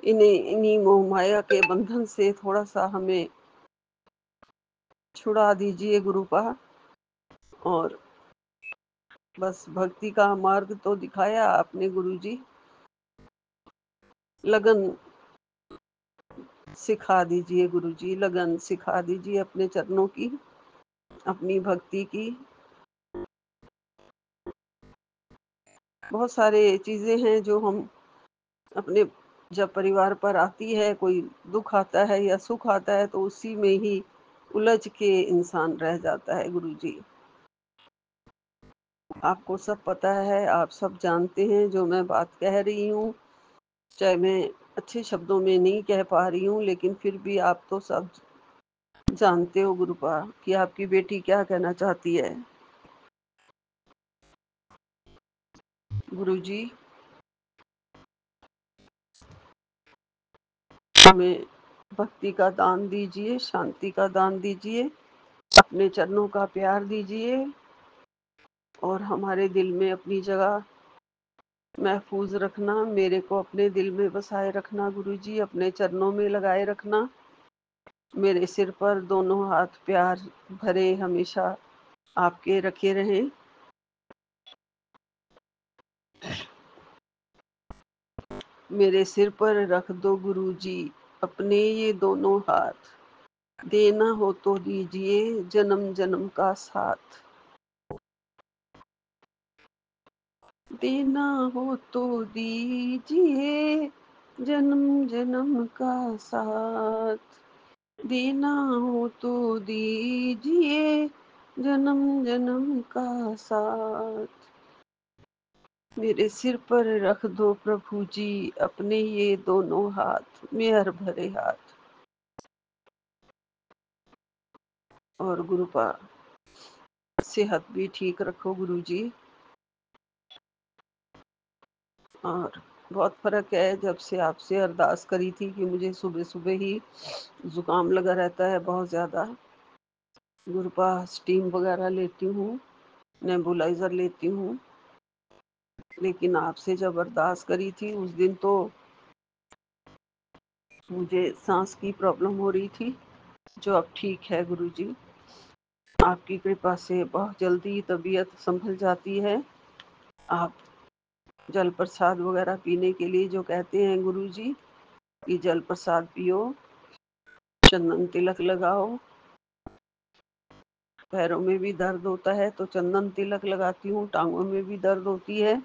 इन्हीं मोह माया के बंधन से थोड़ा सा हमें छुड़ा दीजिए गुरुपा। और बस भक्ति का मार्ग तो दिखाया आपने गुरुजी, लगन सिखा दीजिए गुरुजी, लगन सिखा दीजिए अपने चरणों की, अपनी भक्ति की। बहुत सारे चीज़ें हैं जो हम अपने जब परिवार पर आती है, कोई दुःख आता है या सुख आता है, तो उसी में ही उलझ के इंसान रह जाता है गुरुजी। आपको सब पता है, आप सब जानते हैं जो मैं बात कह रही हूँ, चाहे मैं अच्छे शब्दों में नहीं कह पा रही हूँ, लेकिन फिर भी आप तो सब जानते हो गुरुपा कि आपकी बेटी क्या कहना चाहती है। गुरुजी, हमें भक्ति का दान दीजिए, शांति का दान दीजिए, अपने चरणों का प्यार दीजिए और हमारे दिल में अपनी जगह महफूज रखना। मेरे को अपने दिल में बसाए रखना गुरुजी, अपने चरणों में लगाए रखना। मेरे सिर पर दोनों हाथ प्यार भरे हमेशा आपके रखे रहें। मेरे सिर पर रख दो गुरुजी अपने ये दोनों हाथ, देना हो तो दीजिए जन्म जन्म का साथ, देना हो तो दीजिए जन्म जन्म का साथ, देना हो तो दीजिए जन्म जन्म का साथ। मेरे सिर पर रख दो प्रभु जी अपने ये दोनों हाथ, मेहर भरे हाथ। और गुरुपा सेहत भी ठीक रखो गुरु जी। और बहुत फर्क है जब से आपसे अरदास करी थी कि मुझे सुबह सुबह ही जुकाम लगा रहता है बहुत ज्यादा। गुरुपा स्टीम वगैरह लेती हूँ, नेबुलाइजर लेती हूँ, लेकिन आपसे जब अरदास करी थी उस दिन तो मुझे सांस की प्रॉब्लम हो रही थी, जो अब ठीक है गुरुजी। आपकी कृपा से बहुत जल्दी तबीयत संभल जाती है। आप जल प्रसाद वगैरह पीने के लिए जो कहते हैं गुरुजी कि जल प्रसाद पियो, चंदन तिलक लगाओ, पैरों में भी दर्द होता है तो चंदन तिलक लगाती हूँ, टांगों में भी दर्द होती है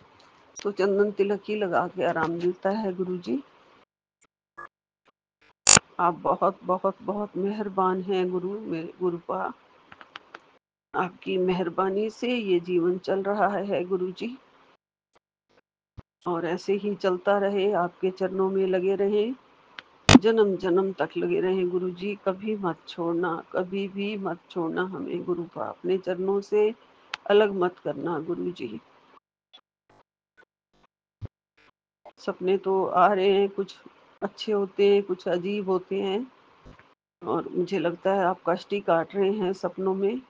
तो चंदन तिलक ही लगा के आराम मिलता है गुरुजी। आप बहुत बहुत बहुत मेहरबान हैं गुरु, मेरे गुरुपा। आपकी मेहरबानी से ये जीवन चल रहा है गुरुजी, और ऐसे ही चलता रहे, आपके चरणों में लगे रहें, जन्म जन्म तक लगे रहें गुरुजी। कभी मत छोड़ना, कभी भी मत छोड़ना हमें गुरुपा, अपने चरणों से अलग मत करना गुरुजी। सपने तो आ रहे हैं, कुछ अच्छे होते हैं, कुछ अजीब होते हैं, और मुझे लगता है आप कष्ट ही काट रहे हैं सपनों में।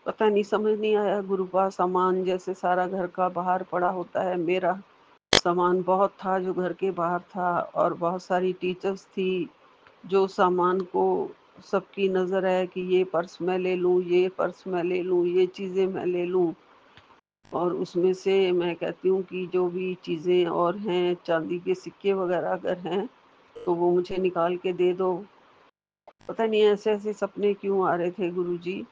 पता नहीं, समझ नहीं आया गुरुपा। सामान जैसे सारा घर का बाहर पड़ा होता है, मेरा सामान बहुत था जो घर के बाहर था, और बहुत सारी टीचर्स थी जो सामान को, सबकी नज़र है कि ये पर्स मैं ले लूँ, ये पर्स मैं ले लूँ, ये चीज़ें मैं ले लूँ, और उसमें से मैं कहती हूँ कि जो भी चीज़ें और हैं, चांदी के सिक्के वगैरह अगर हैं तो वो मुझे निकाल के दे दो। पता नहीं ऐसे ऐसे सपने क्यों आ रहे थे गुरुजी।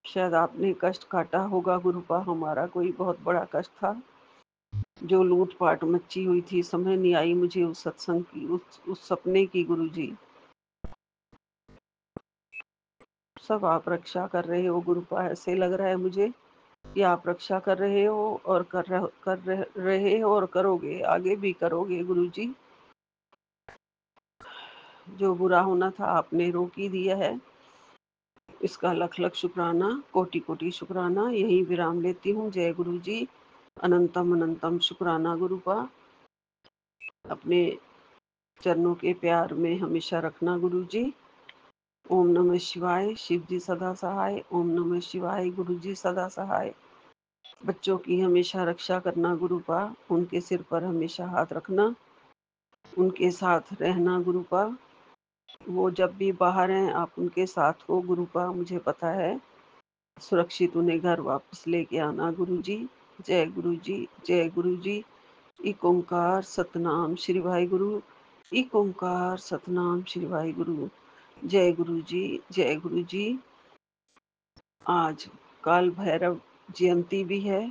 शायद आपने कष्ट काटा होगा गुरुपा, हमारा कोई बहुत बड़ा कष्ट था जो लूट पाट मची हुई थी। समझ नहीं आई मुझे उस सत्संग की, उस सपने की गुरुजी। सब आप रक्षा कर रहे हो गुरुपा, ऐसे लग रहा है मुझे कि आप रक्षा कर रहे हो और रहे हो और करोगे, आगे भी करोगे गुरुजी। जो बुरा होना था आपने रोक ही दिया है, इसका लख लख शुक्राना, कोटि कोटि शुक्राना। यही विराम लेती हूँ। जय गुरु जी। अनंतम अनंतम शुक्राना गुरुपा। अपने चरणों के प्यार में हमेशा रखना गुरु जी। ओम नमः शिवाय। शिव जी सदा सहाय। ओम नमः शिवाय। गुरु जी सदा सहाय। बच्चों की हमेशा रक्षा करना गुरुपा, उनके सिर पर हमेशा हाथ रखना, उनके साथ रहना गुरुपा। वो जब भी बाहर हैं आप उनके साथ हो गुरुपा, मुझे पता है। सुरक्षित उन्हें घर वापस लेके आना गुरुजी। जय गुरु जी। जय गुरु जी। एक ओंकार सतनाम श्री वाहिगुरु। एक ओंकार सतनाम श्री वाहिगुरु। जय गुरु जी, जय गुरु जी। आज काल भैरव जयंती भी है,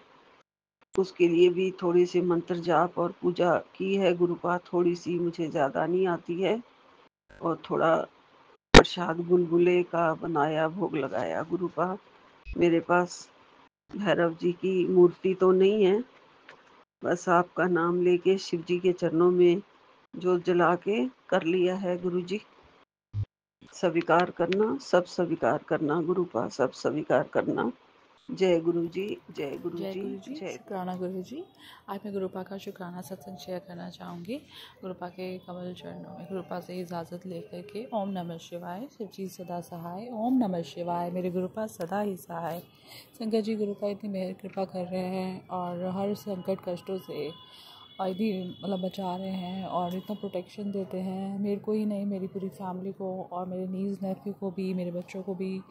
उसके लिए भी थोड़ी सी मंत्र जाप और पूजा की है। गुरुपा थोड़ी सी मुझे ज्यादा नहीं आती है, और थोड़ा प्रसाद गुलगुले का बनाया, भोग लगाया। गुरुपा मेरे पास भैरव जी की मूर्ति तो नहीं है, बस आपका नाम लेके शिव जी के चरणों में जोत जला के कर लिया है। गुरु जी स्वीकार करना, सब स्वीकार करना। गुरुपा सब स्वीकार करना। जय गुरु जी, जय गुरु जय जी, गुरु जी, जय। शुक्राना गुरु जी। आज मैं गुरुपा का शुक्राना सत्संग शेयर करना चाहूँगी। गुरुपा के कमल चरणों में गुरुपा से इजाज़त लेकर के ओम नमः शिवाय। शिव जी सदा सहाय, ओम नमः शिवाय। मेरे गुरुपा सदा ही सहाय। संगत जी, गुरुपा इतनी मेहर कृपा कर रहे हैं और हर संकट कष्टों से भी मतलब बचा रहे हैं और इतना प्रोटेक्शन देते हैं, मेरे को ही नहीं, मेरी पूरी फैमिली को और मेरे नीज़ नेफ्यू को भी, मेरे बच्चों को भी।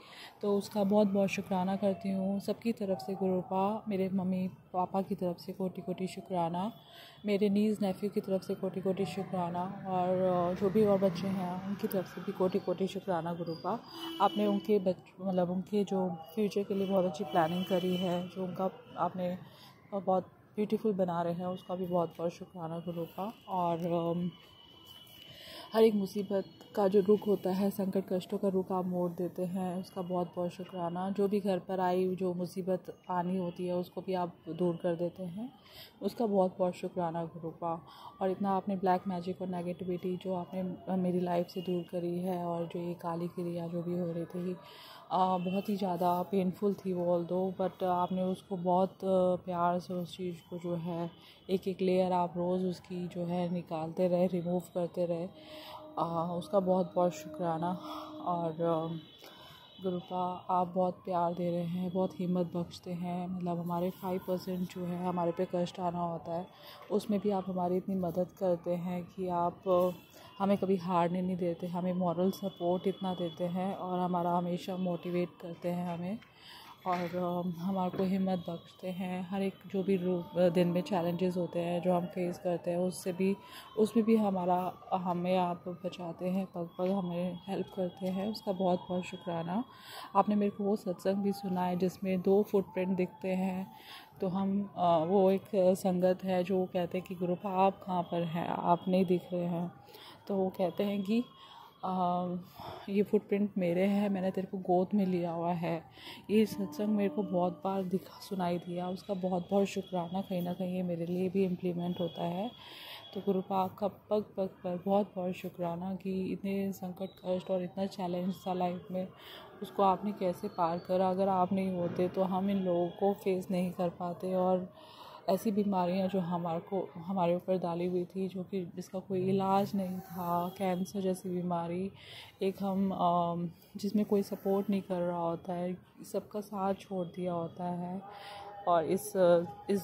तो उसका बहुत बहुत शुक्राना करती हूँ सबकी तरफ से। गुरुपा मेरे मम्मी पापा की तरफ से कोटि कोटि शुक्राना, मेरे नीज़ नेफ्यू की तरफ से कोटि कोटि शुक्राना, और जो भी और बच्चे हैं उनकी तरफ से भी कोटि कोटि शुक्राना। गुरुपा आपने उनके मतलब उनके जो फ्यूचर के लिए बहुत अच्छी प्लानिंग करी है, जो उनका आपने बहुत ब्यूटीफुल बना रहे हैं, उसका भी बहुत बहुत शुक्राना गुरुपा। और हर एक मुसीबत का जो रुख होता है, संकट कष्टों का रुख आप मोड़ देते हैं, उसका बहुत बहुत शुक्राना। जो भी घर पर आई जो मुसीबत आनी होती है उसको भी आप दूर कर देते हैं, उसका बहुत बहुत शुक्राना गुरुपा। और इतना आपने ब्लैक मैजिक और नेगेटिविटी जो आपने मेरी लाइफ से दूर करी है, और जो ये काली क्रिया जो भी हो रही थी बहुत ही ज़्यादा पेनफुल थी वो ऑल दो, बट आपने उसको बहुत प्यार से उस चीज़ को जो है एक एक लेयर आप रोज़ उसकी जो है निकालते रहे, रिमूव करते रहे। उसका बहुत बहुत शुक्राना। और गुरुपा आप बहुत प्यार दे रहे हैं, बहुत हिम्मत बख्शते हैं। मतलब हमारे 5% जो है हमारे पे कष्ट आना होता है, उसमें भी आप हमारी इतनी मदद करते हैं कि आप हमें कभी हारने नहीं देते, हमें मॉरल सपोर्ट इतना देते हैं और हमारा हमेशा मोटिवेट करते हैं हमें, और हमारे को हिम्मत बख्शते हैं। हर एक जो भी दिन में चैलेंजेस होते हैं जो हम फेस करते हैं, उसमें भी हमें आप बचाते हैं, पग पग हमें हेल्प करते हैं, उसका बहुत बहुत शुक्राना। आपने मेरे को वो सत्संग भी सुना है जिसमें 2 फुटप्रिंट दिखते हैं, तो हम वो एक संगत है जो कहते हैं कि गुरुपा आप कहाँ पर हैं, आप नहीं दिख रहे हैं। तो वो कहते हैं कि ये फुटप्रिंट मेरे हैं, मैंने तेरे को गोद में लिया हुआ है। ये सत्संग मेरे को बहुत बार सुनाई दिया, उसका बहुत बहुत शुक्राना। कहीं ना कहीं ये मेरे लिए भी इम्प्लीमेंट होता है। तो गुरुपा आपका पग पग पर बहुत बहुत शुक्राना कि इतने संकट कष्ट और इतना चैलेंज था लाइफ में, उसको आपने कैसे पार करा। अगर आप नहीं होते तो हम इन लोगों को फेस नहीं कर पाते, और ऐसी बीमारियां जो हमारे ऊपर डाली हुई थी, जो कि जिसका कोई इलाज नहीं था, कैंसर जैसी बीमारी, एक हम जिसमें कोई सपोर्ट नहीं कर रहा होता है, सबका साथ छोड़ दिया होता है, और इस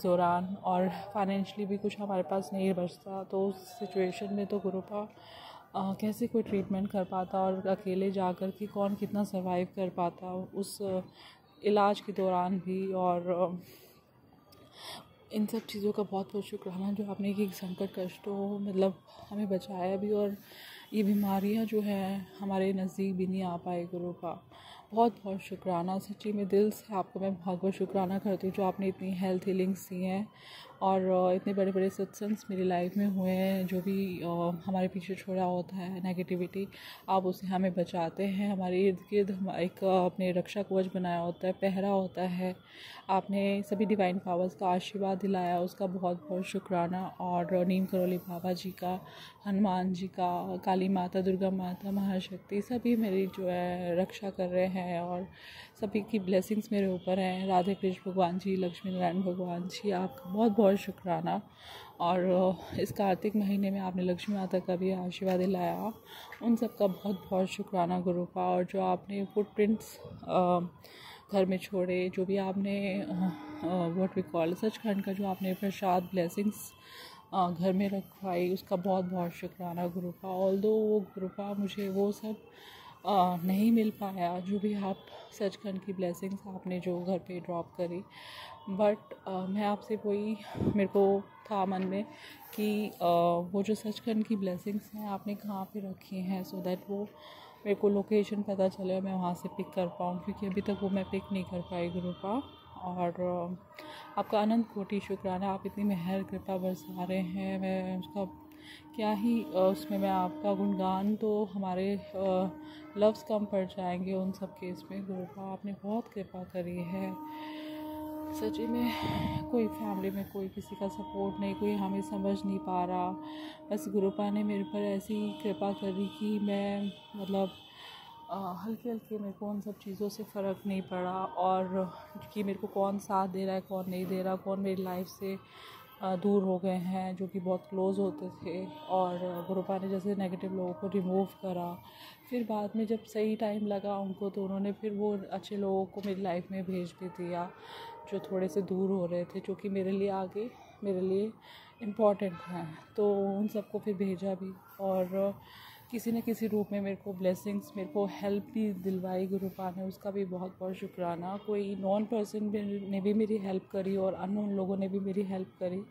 दौरान और फाइनेंशियली भी कुछ हमारे पास नहीं बचता, तो उस सिचुएशन में तो गुरुपा कैसे कोई ट्रीटमेंट कर पाता, और अकेले जाकर के कौन कितना सर्वाइव कर पाता उस इलाज के दौरान भी। और इन सब चीज़ों का बहुत बहुत शुक्राना जो आपने कि संकट कष्टों मतलब हमें बचाया भी, और ये बीमारियां जो हैं हमारे नज़दीक भी नहीं आ पाए। गुरुपा बहुत बहुत शुक्राना, सच्ची में दिल से आपको मैं बहुत बहुत शुक्राना करती हूँ जो आपने इतनी हेल्थ हीलिंग्स दी हैं, और इतने बड़े बड़े सत्संग्स मेरी लाइफ में हुए हैं। जो भी हमारे पीछे छोड़ा होता है नेगेटिविटी, आप उसे हमें बचाते हैं। हमारे इर्द गिर्द एक अपने रक्षा कवच बनाया होता है, पहरा होता है। आपने सभी डिवाइन पावर्स का आशीर्वाद दिलाया, उसका बहुत बहुत शुक्राना। और नीम करोली बाबा जी का, हनुमान जी का, काली माता, दुर्गा माता, महाशक्ति, सभी मेरी जो है रक्षा कर रहे हैं, और सभी की ब्लेसिंग्स मेरे ऊपर हैं। राधे कृष्ण भगवान जी, लक्ष्मी नारायण भगवान जी, आपका बहुत बहुत शुक्राना। और इस कार्तिक महीने में आपने लक्ष्मी माता का भी आशीर्वाद दिलाया, उन सब का बहुत बहुत शुक्राना गुरुपा। और जो आपने फुटप्रिंट्स घर में छोड़े, जो भी आपने व्हाट वी कॉल सचखंड का जो आपने प्रसाद ब्लेसिंग्स घर में रखवाई, उसका बहुत बहुत शुक्राना गुरुपा। ऑल्दो वो गुरुपा मुझे वो सब नहीं मिल पाया, जो भी आप सचखंड की ब्लेसिंग्स आपने जो घर पे ड्रॉप करी, बट मैं आपसे वही मेरे को था मन में कि वो जो सचखंड की ब्लेसिंग्स हैं आपने कहाँ पे रखी हैं, सो दैट वो मेरे को लोकेशन पता चले मैं वहाँ से पिक कर पाऊँ, क्योंकि अभी तक वो मैं पिक नहीं कर पाई गुरुपा। और आपका अनंत कोटि शुक्राना, आप इतनी मेहर कृपा बरसा रहे हैं, मैं उसका क्या ही उसमें मैं आपका गुणगान, तो हमारे लफ्ज़ कम पड़ जाएंगे उन सब केस में। गुरुपा आपने बहुत कृपा करी है सच्ची में। कोई फैमिली में कोई किसी का सपोर्ट नहीं, कोई हमें समझ नहीं पा रहा, बस गुरुपा ने मेरे पर ऐसी कृपा करी कि मैं मतलब हल्के हल्के मेरे को उन सब चीज़ों से फ़र्क नहीं पड़ा, और कि मेरे को कौन साथ दे रहा है कौन नहीं दे रहा, कौन मेरी लाइफ से दूर हो गए हैं जो कि बहुत क्लोज़ होते थे, और गुरुपा ने जैसे नेगेटिव लोगों को रिमूव करा। फिर बाद में जब सही टाइम लगा उनको, तो उन्होंने फिर वो अच्छे लोगों को मेरी लाइफ में भेज भी दिया जो थोड़े से दूर हो रहे थे, जो कि मेरे लिए आगे मेरे लिए इम्पॉर्टेंट हैं, तो उन सबको फिर भेजा भी। और किसी न किसी रूप में मेरे को ब्लेसिंग्स, मेरे को हेल्प भी दिलवाई गुरुपा ने, उसका भी बहुत बहुत शुक्राना। कोई नॉन पर्सन ने भी मेरी हेल्प करी और अननोन लोगों ने भी मेरी हेल्प करी,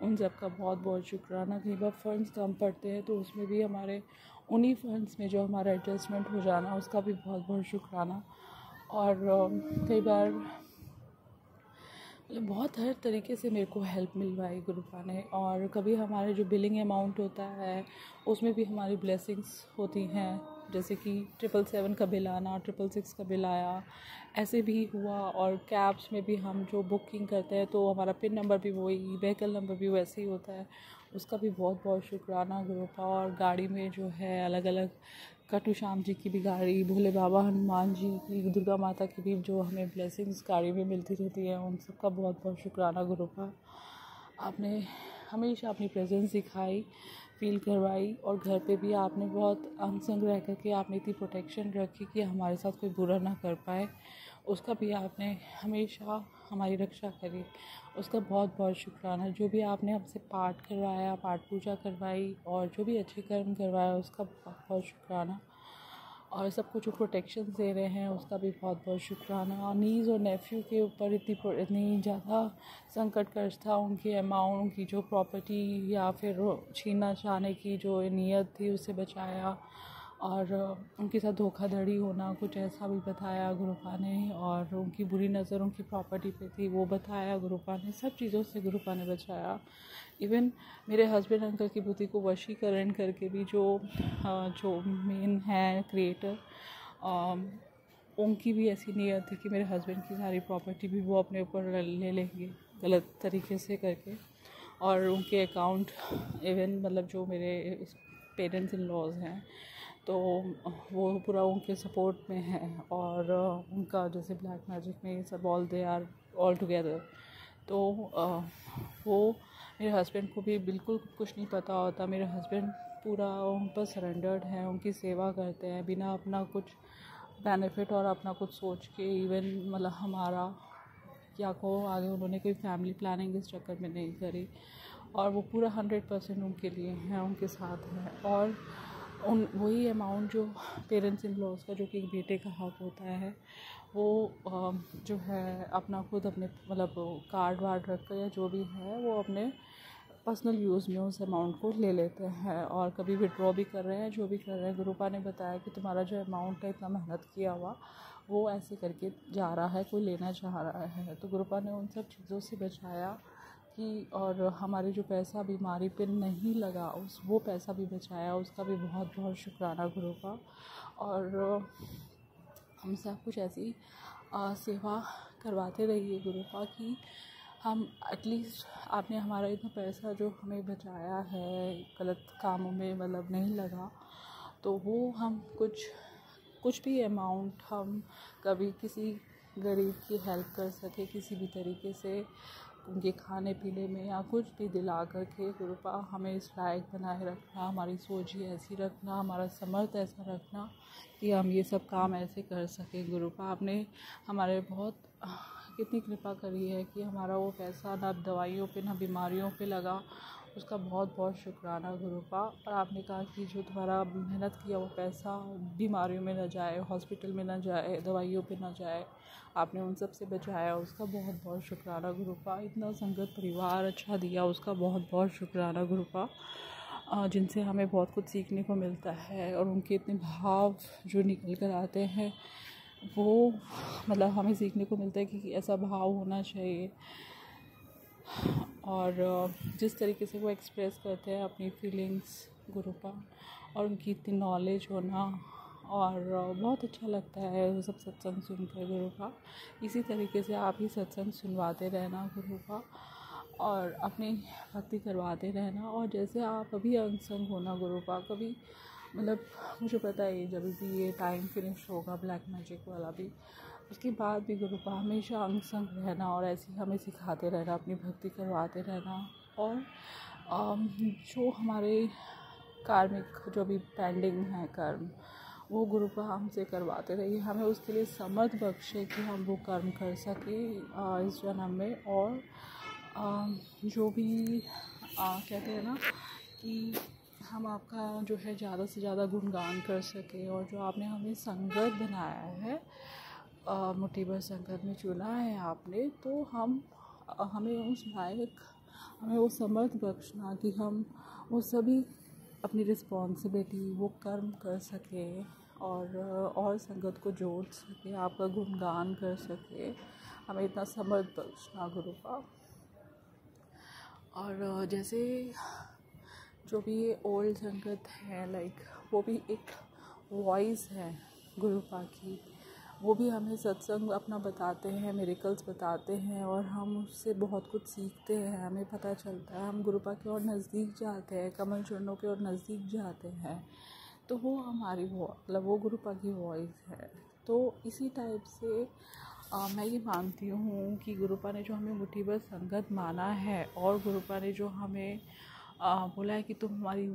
उन सब का बहुत बहुत शुक्राना। कई बार फंड्स कम पड़ते हैं तो उसमें भी हमारे उन्हीं फंड्स में जो हमारा एडजस्टमेंट हो जाना, उसका भी बहुत बहुत शुक्राना। और कई बार बहुत हर तरीके से मेरे को हेल्प मिलवाई गुरुपा ने। और कभी हमारे जो बिलिंग अमाउंट होता है उसमें भी हमारी ब्लेसिंग्स होती हैं, जैसे कि 777 का बिल आना, 666 का बिल आया, ऐसे भी हुआ। और कैब्स में भी हम जो बुकिंग करते हैं तो हमारा पिन नंबर भी वही, व्हीकल नंबर भी वैसे ही होता है, उसका भी बहुत बहुत शुक्राना गुरुपा। और गाड़ी में जो है अलग अलग खाटू श्याम जी की भी गाड़ी, भोले बाबा, हनुमान जी की, दुर्गा माता की भी जो हमें ब्लेसिंग्स गाड़ी में मिलती रहती है, उन सब का बहुत बहुत शुक्राना गुरुपा। आपने हमेशा अपनी प्रेजेंस दिखाई, फील करवाई, और घर पे भी आपने बहुत अनसंग रह कर के आपने इतनी प्रोटेक्शन रखी कि हमारे साथ कोई बुरा ना कर पाए, उसका भी आपने हमेशा हमारी रक्षा करी, उसका बहुत बहुत शुक्राना। जो भी आपने हमसे पाठ करवाया, पाठ पूजा करवाई, और जो भी अच्छे कर्म करवाया, उसका बहुत बहुत शुक्राना। और सबको जो प्रोटेक्शन दे रहे हैं उसका भी बहुत बहुत शुक्राना। और नीज़ और नेफ्यू के ऊपर इतनी ज़्यादा संकट कर्ज था, उनकी अमाउंट, उनकी जो प्रॉपर्टी या फिर छीनना चाहने की जो नीयत थी, उससे बचाया। और उनके साथ धोखाधड़ी होना कुछ ऐसा भी बताया गुरुपा ने, और उनकी बुरी नज़र उनकी प्रॉपर्टी पे थी वो बताया गुरुपा ने, सब चीज़ों से गुरुपा ने बचाया। इवन मेरे हस्बैंड अंकल की बुद्धि को वशीकरण करके भी जो मेन है क्रिएटर, उनकी भी ऐसी नीयत थी कि मेरे हस्बैंड की सारी प्रॉपर्टी भी वो अपने ऊपर ले लेंगे गलत तरीके से करके। और उनके अकाउंट इवन मतलब जो मेरे पेरेंट्स इन लॉज हैं तो वो पूरा उनके सपोर्ट में है, और उनका जैसे ब्लैक मैजिक में सब all they are all together. तो वो मेरे हस्बैंड को भी बिल्कुल कुछ नहीं पता होता, मेरे हस्बैंड पूरा उन पर सरेंडर्ड हैं, उनकी सेवा करते हैं बिना अपना कुछ बेनिफिट और अपना कुछ सोच के। इवन मतलब हमारा क्या को आगे उन्होंने कोई फैमिली प्लानिंग इस चक्कर में नहीं करी, और वो पूरा 100% उनके लिए हैं, उनके साथ हैं। और उन वही अमाउंट जो पेरेंट्स इन लॉज का, जो कि एक बेटे का हक होता है, वो जो है अपना खुद अपने मतलब कार्ड वार्ड रख कर या जो भी है वो अपने पर्सनल यूज़ में उस अमाउंट को ले लेते हैं, और कभी विड्रॉ भी कर रहे हैं, जो भी कर रहे हैं। गुरुपा ने बताया कि तुम्हारा जो अमाउंट है इतना मेहनत किया हुआ वो ऐसे करके जा रहा है, कोई लेना चाह रहा है। तो गुरुपा ने उन सब चीज़ों से बचाया कि, और हमारे जो पैसा बीमारी पे नहीं लगा वो पैसा भी बचाया, उसका भी बहुत बहुत शुक्राना गुरुपा। और हम सब कुछ ऐसी सेवा करवाते रहिए गुरुपा कि हम एटलीस्ट आपने हमारा इतना पैसा जो हमें बचाया है गलत कामों में मतलब नहीं लगा, तो वो हम कुछ भी अमाउंट हम कभी किसी गरीब की हेल्प कर सके किसी भी तरीके से, उनके खाने पीने में या कुछ भी दिला कर के। गुरुपा हमें इस लायक बनाए रखना, हमारी सोच ही ऐसी रखना, हमारा समर्थ ऐसा रखना कि हम ये सब काम ऐसे कर सकें। गुरुपा आपने हमारे बहुत कितनी कृपा करी है कि हमारा वो पैसा ना दवाइयों पे ना बीमारियों पे लगा, उसका बहुत बहुत शुक्राना गुरुपा। और आपने कहा कि जो तुम्हारा मेहनत किया वो पैसा बीमारियों में ना जाए, हॉस्पिटल में ना जाए, दवाइयों पे ना जाए, आपने उन सब से बचाया, उसका बहुत बहुत शुक्राना गुरुपा। इतना संगत परिवार अच्छा दिया, उसका बहुत बहुत शुक्राना गुरुपा। जिनसे हमें बहुत कुछ सीखने को मिलता है, और उनके इतने भाव जो निकल कर आते हैं वो मतलब हमें सीखने को मिलता है कि ऐसा भाव होना चाहिए। और जिस तरीके से वो एक्सप्रेस करते हैं अपनी फीलिंग्स गुरुपा, और उनकी इतनी नॉलेज होना, और बहुत अच्छा लगता है वो सब सत्संग सुनकर गुरुपा। इसी तरीके से आप ही सत्संग सुनवाते रहना गुरुपा, और अपनी भक्ति करवाते रहना। और जैसे आप अभी अंग संग होना गुरुपा, कभी मतलब मुझे पता है जब भी ये टाइम फिनिश होगा ब्लैक मैजिक वाला भी, उसके बाद भी गुरुपा हमेशा अंग संग रहना और ऐसे ही हमें सिखाते रहना, अपनी भक्ति करवाते रहना। और जो हमारे कार्मिक जो भी पेंडिंग है कर्म, वो गुरुपा हमसे करवाते रहिए, हमें उसके लिए समर्थ बख्शे कि हम वो कर्म कर सके इस जन्म में। और जो भी कहते हैं ना कि हम आपका जो है ज़्यादा से ज़्यादा गुणगान कर सके, और जो आपने हमें संगत बनाया है, मुट्ठीभर संगत में चुना है आपने, तो हमें उस लायक हमें वो समर्थ बख्शना कि हम वो सभी अपनी रिस्पॉन्सिबिलिटी वो कर्म कर सके, और संगत को जोड़ सके, आपका गुणगान कर सके। हमें इतना समर्थ बख्शना गुरुपा। और जैसे जो भी ये ओल्ड संगत है लाइक, वो भी एक वॉइस है गुरुपा की, वो भी हमें सत्संग अपना बताते हैं, मिरेकल्स बताते हैं, और हम उससे बहुत कुछ सीखते हैं, हमें पता चलता है, हम गुरुपा की ओर नज़दीक जाते हैं, कमल चरणों की ओर नज़दीक जाते हैं। तो वो हमारी मतलब वो गुरुपा की वॉइस है। तो इसी टाइप से मैं ये मानती हूँ कि गुरुपा ने जो हमें मुट्ठीभर संगत माना है, और गुरुपा ने जो हमें बोला है कि तुम हमारी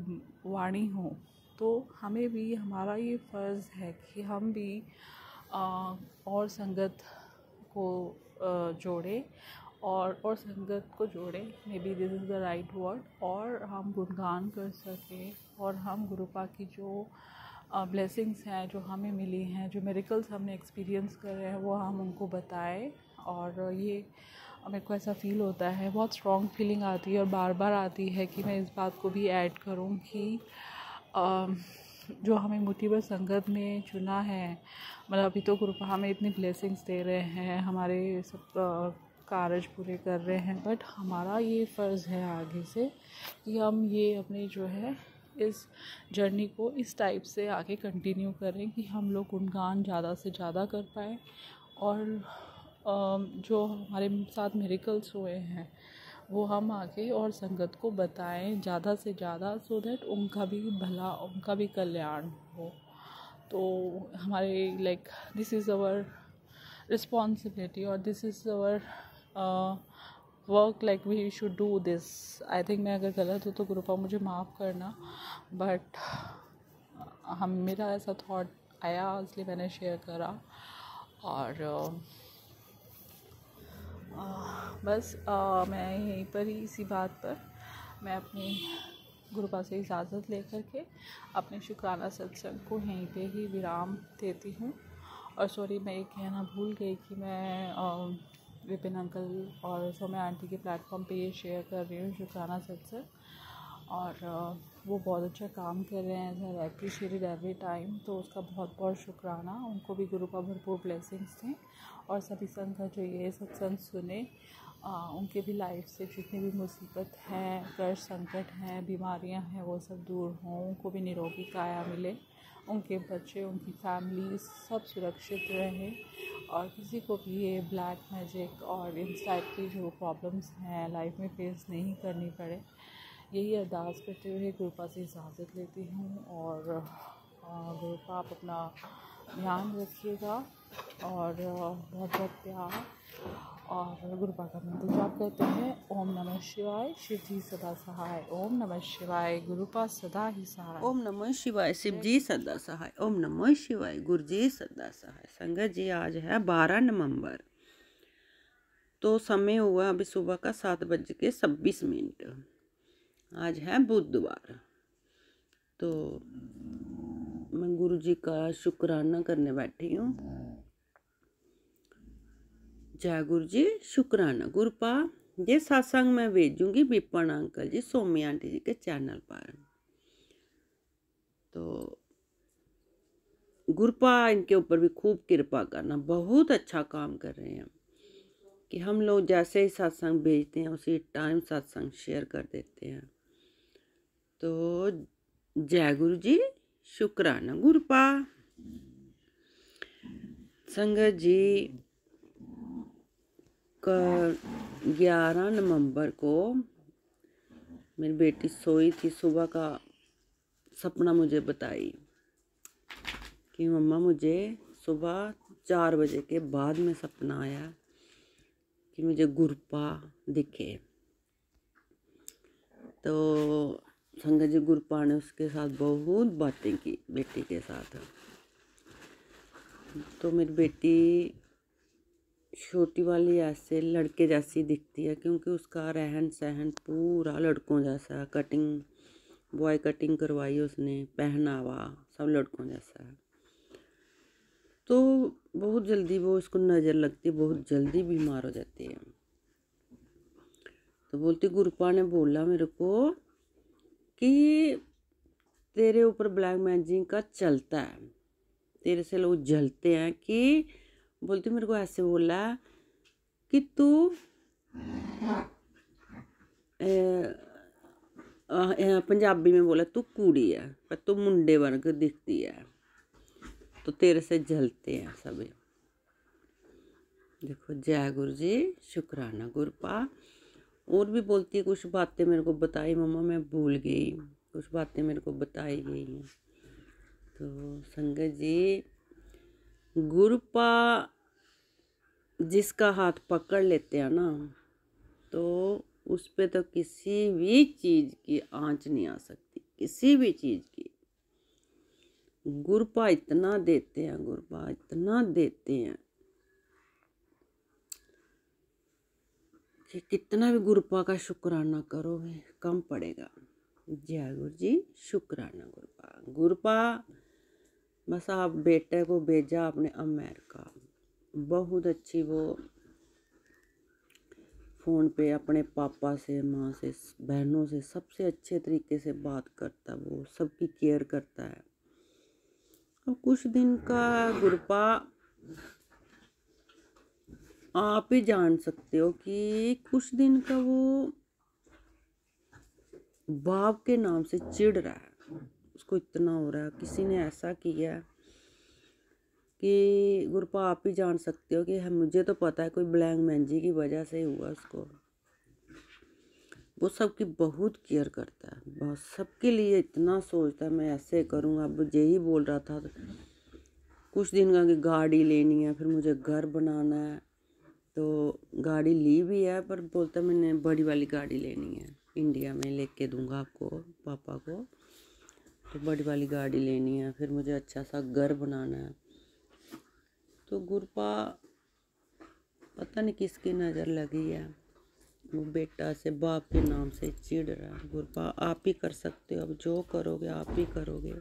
वाणी हो, तो हमें भी हमारा ये फ़र्ज़ है कि हम भी और संगत को जोड़े, और संगत को जोड़े, may be this is the right word, और हम गुणगान कर सकें, और हम गुरुपा की जो ब्लेसिंग्स हैं जो हमें मिली हैं, जो मिरेकल्स हमने एक्सपीरियंस करे हैं, वो हम उनको बताएं। और ये मेरे को ऐसा फ़ील होता है, बहुत स्ट्रॉन्ग फीलिंग आती है और बार बार आती है कि मैं इस बात को भी ऐड करूं कि जो हमें मुट्ठीभर संगत में चुना है, मतलब अभी तो गुरुपा हमें इतनी ब्लेसिंग्स दे रहे हैं, हमारे सब कार्य पूरे कर रहे हैं, बट हमारा ये फ़र्ज़ है आगे से कि हम ये अपनी जो है इस जर्नी को इस टाइप से आगे कंटिन्यू करें कि हम लोग गुणगान ज़्यादा से ज़्यादा कर पाएँ, और जो हमारे साथ मिरेकल्स हुए हैं वो हम आगे और संगत को बताएं ज़्यादा से ज़्यादा, सो दैट उनका भी भला, उनका भी कल्याण हो। तो हमारे like this is our responsibility, और this is our work, like we should do this. I think मैं अगर गलत हूँ तो गुरुपा मुझे माफ़ करना, बट मेरा ऐसा थॉट आया इसलिए मैंने शेयर करा। और बस मैं यहीं पर ही इसी बात पर मैं अपनी गुरुपा से इजाज़त लेकर के अपने शुक्राना सत्संग को यहीं पे ही विराम देती हूँ। और सॉरी, मैं ये कहना भूल गई कि मैं विपिन अंकल और सौम्या आंटी के प्लेटफॉर्म पे ये शेयर कर रही हूँ शुक्राना सत्संग, और वो बहुत अच्छा काम कर रहे हैं, आई अप्रिशिएटेड एवरी टाइम, तो उसका बहुत बहुत शुक्राना। उनको भी गुरुपा भरपूर ब्लेसिंग्स दें, और सभी संगत जो ये सत्संग सुने उनके भी लाइफ से जितनी भी मुसीबत हैं, कष्ट संकट हैं, बीमारियां हैं, वो सब दूर हों, उनको भी निरोगी काया मिले, उनके बच्चे, उनकी फैमिली सब सुरक्षित रहें, और किसी को भी ये ब्लैक मैजिक और इस टाइप की जो प्रॉब्लम्स हैं लाइफ में फेस नहीं करनी पड़े। यही अरदास करते हुए गुरुपा से इजाज़त लेती हूँ। और गुरुपा आप अपना ध्यान रखिएगा, और बहुत बहुत प्यार, और गुरुपा का मंत्र जाप करते हैं, ओम नमः शिवाय, शिव जी सदा सहाय, ओम नमः शिवाय, गुरुपा सदा ही सहाय, ओम नमः शिवाय, शिव जी सदा सहाय, ओम नमः शिवाय, गुरु जी सदा सहाय। संगत जी आज है 12 नवंबर, तो समय हुआ अभी सुबह का 7:26। आज है बुधवार। तो मैं गुरु जी का शुक्राना करने बैठी हूँ। जय गुरु जी, शुक्राना। गुरुपा ये सत्संग मैं भेजूंगी विपिन अंकल जी, सौम्या आंटी जी के चैनल पर। तो गुरपा इनके ऊपर भी खूब कृपा करना, बहुत अच्छा काम कर रहे हैं कि हम लोग जैसे ही सत्संग भेजते हैं उसी टाइम सत्संग शेयर कर देते हैं। तो जय गुरु जी, शुक्राना गुरपा। संगत जी, 11 नवंबर को मेरी बेटी सोई थी, सुबह का सपना मुझे बताई कि मम्मा मुझे सुबह 4 बजे के बाद में सपना आया कि मुझे गुरपा दिखे। तो संगत जी, गुरपा ने उसके साथ बहुत बातें की बेटी के साथ। तो मेरी बेटी छोटी वाली ऐसे लड़के जैसी दिखती है, क्योंकि उसका रहन सहन पूरा लड़कों जैसा है। कटिंग, बॉय कटिंग करवाई उसने, पहनावा सब लड़कों जैसा है। तो बहुत जल्दी वो उसको नज़र लगती है, बहुत जल्दी बीमार हो जाती है। तो बोलती, गुरपा ने बोला मेरे को कि तेरे ऊपर ब्लैक मैजिक का चलता है, तेरे से लोग जलते हैं। कि बोलती मेरे को ऐसे बोला कि तू पंजाबी में बोला, तू कुड़ी है पर तू मुंडे वर्ग दिखती है, तो तेरे से जलते हैं सब। देखो, जय गुरु जी, शुक्राना गुरपा। और भी बोलती है, कुछ बातें मेरे को बताई मम्मा, मैं भूल गई, कुछ बातें मेरे को बताई गई हैं। तो संगत जी, गुरपा जिसका हाथ पकड़ लेते हैं ना, तो उस पे तो किसी भी चीज़ की आंच नहीं आ सकती, किसी भी चीज़ की। गुरपा इतना देते हैं, गुरपा इतना देते हैं कि कितना भी गुरपा का शुक्राना करोगे कम पड़ेगा। जय गुरु जी, शुक्राना गुरपा। गुरपा बस आप बेटे को भेजा आपने अमेरिका, बहुत अच्छी वो फ़ोन पे अपने पापा से, माँ से, बहनों से सबसे अच्छे तरीके से बात करता है, वो सबकी केयर करता है। और कुछ दिन का गुरपा आप ही जान सकते हो कि कुछ दिन का वो बाप के नाम से चिढ़ रहा है, उसको इतना हो रहा है, किसी ने ऐसा किया कि गुरपा आप ही जान सकते हो कि मुझे तो पता है कोई ब्लैक मैजिक की वजह से हुआ उसको। वो सबकी बहुत केयर करता है, बहुत सबके लिए इतना सोचता है, मैं ऐसे करूँगा। अब यही बोल रहा था कुछ दिन का कि गाड़ी लेनी है, फिर मुझे घर बनाना है। तो गाड़ी ली भी है, पर बोलता मैंने बड़ी वाली गाड़ी लेनी है, इंडिया में लेके दूंगा आपको, पापा को। तो बड़ी वाली गाड़ी लेनी है, फिर मुझे अच्छा सा घर बनाना है। तो गुरपा पता नहीं किसकी नज़र लगी है, वो बेटा से बाप के नाम से चिढ़ रहा है। गुरपा आप ही कर सकते हो, अब जो करोगे आप ही करोगे।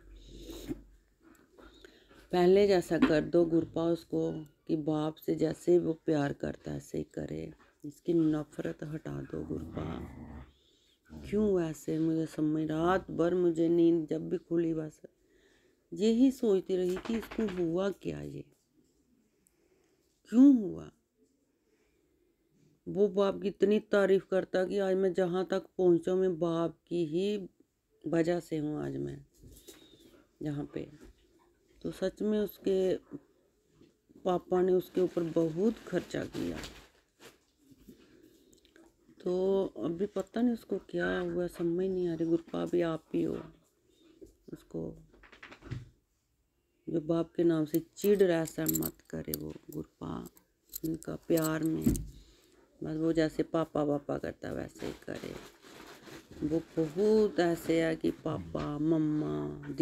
पहले जैसा कर दो गुरपा उसको कि बाप से जैसे वो प्यार करता है ऐसे ही करे। इसकी नफरत हटा दो गुरपा। क्यों ऐसे, मुझे समझ, रात भर मुझे नींद जब भी खुली बस यही सोचती रही कि इसको हुआ क्या, ये क्यों हुआ। वो बाप की इतनी तारीफ करता कि आज मैं जहाँ तक पहुँचा मैं बाप की ही वजह से हूँ आज मैं यहाँ पे। तो सच में उसके पापा ने उसके ऊपर बहुत खर्चा किया। तो अभी पता नहीं उसको क्या हुआ, समझ नहीं आ रही। गुरपा भी आप ही हो उसको, जो बाप के नाम से चिढ़ रहा, ऐसा मत करे वो गुरपा। उनका प्यार में बस वो जैसे पापा पापा करता वैसे ही करे। वो बहुत ऐसे है कि पापा मम्मा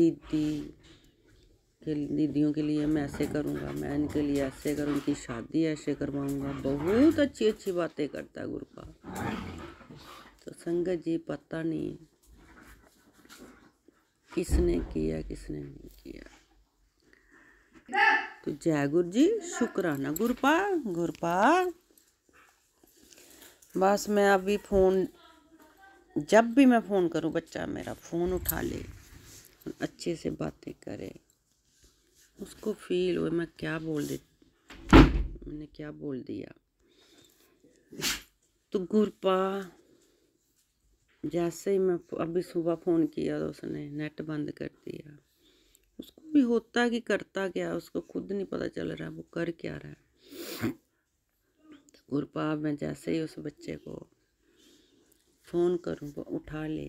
दीदियों के लिए मैं ऐसे करूँगा, मैं इनके लिए ऐसे करूँ, उनकी शादी ऐसे करवाऊँगा। बहुत अच्छी अच्छी बातें करता है गुरपा। तो संगत जी, पता नहीं किसने किया किसने नहीं किया। तो जय गुरु जी, शुक्राना गुरपा। गुरपा बस मैं अभी फ़ोन, जब भी मैं फ़ोन करूँ बच्चा मेरा फ़ोन उठा ले, अच्छे से बातें करे, उसको फील हो मैंने क्या बोल दिया। तो गुरपा जैसे ही मैं अभी सुबह फ़ोन किया तो उसने नेट बंद कर दिया। उसको भी होता कि करता क्या, उसको खुद नहीं पता चल रहा वो कर क्या रहा है। तो गुरपा मैं जैसे ही उस बच्चे को फ़ोन करूँ वो उठा ले,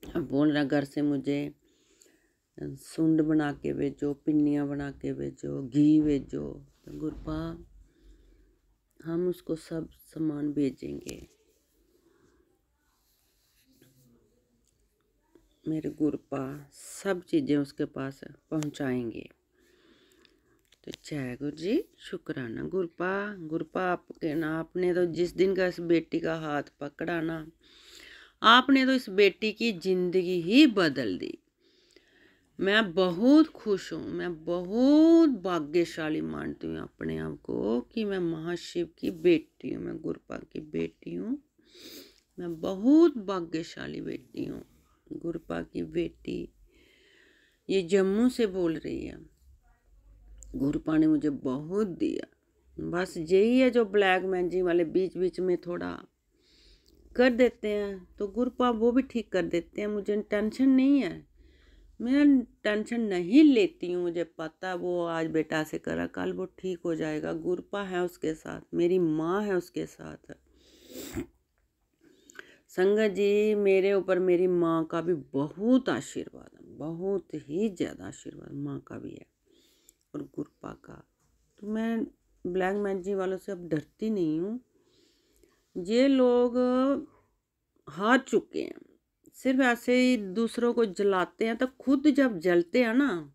अब बोल रहा घर से मुझे सुंड बना के भेजो, पिन्नियाँ बना के भेजो, घी भेजो। तो गुरपा हम उसको सब सामान भेजेंगे। मेरे गुरपा सब चीज़ें उसके पास पहुंचाएंगे। तो जय गुरु जी, शुक्राना गुरपा। गुरपा आपने तो जिस दिन का इस बेटी का हाथ पकड़ा ना, आपने तो इस बेटी की जिंदगी ही बदल दी। मैं बहुत खुश हूँ, मैं बहुत भाग्यशाली मानती हूँ अपने आप को कि मैं महाशिव की बेटी हूँ, मैं गुरपा की बेटी हूँ। मैं बहुत भाग्यशाली बेटी हूँ, गुरपा की बेटी। ये जम्मू से बोल रही है। गुरपा ने मुझे बहुत दिया, बस यही है जो ब्लैक मैजिक वाले बीच बीच में थोड़ा कर देते हैं, तो गुरपा वो भी ठीक कर देते हैं। मुझे टेंशन नहीं है, मैं टेंशन नहीं लेती हूँ। मुझे पता वो आज बेटा से करा, कल वो ठीक हो जाएगा। गुरपा है उसके साथ, मेरी माँ है उसके साथ। संगत जी, मेरे ऊपर मेरी माँ का भी बहुत आशीर्वाद है, बहुत ही ज़्यादा आशीर्वाद माँ का भी है और गुरपा का। तो मैं ब्लैक मैजिक वालों से अब डरती नहीं हूँ। ये लोग हार चुके हैं, सिर्फ ऐसे ही दूसरों को जलाते हैं, तो खुद जब जलते हैं ना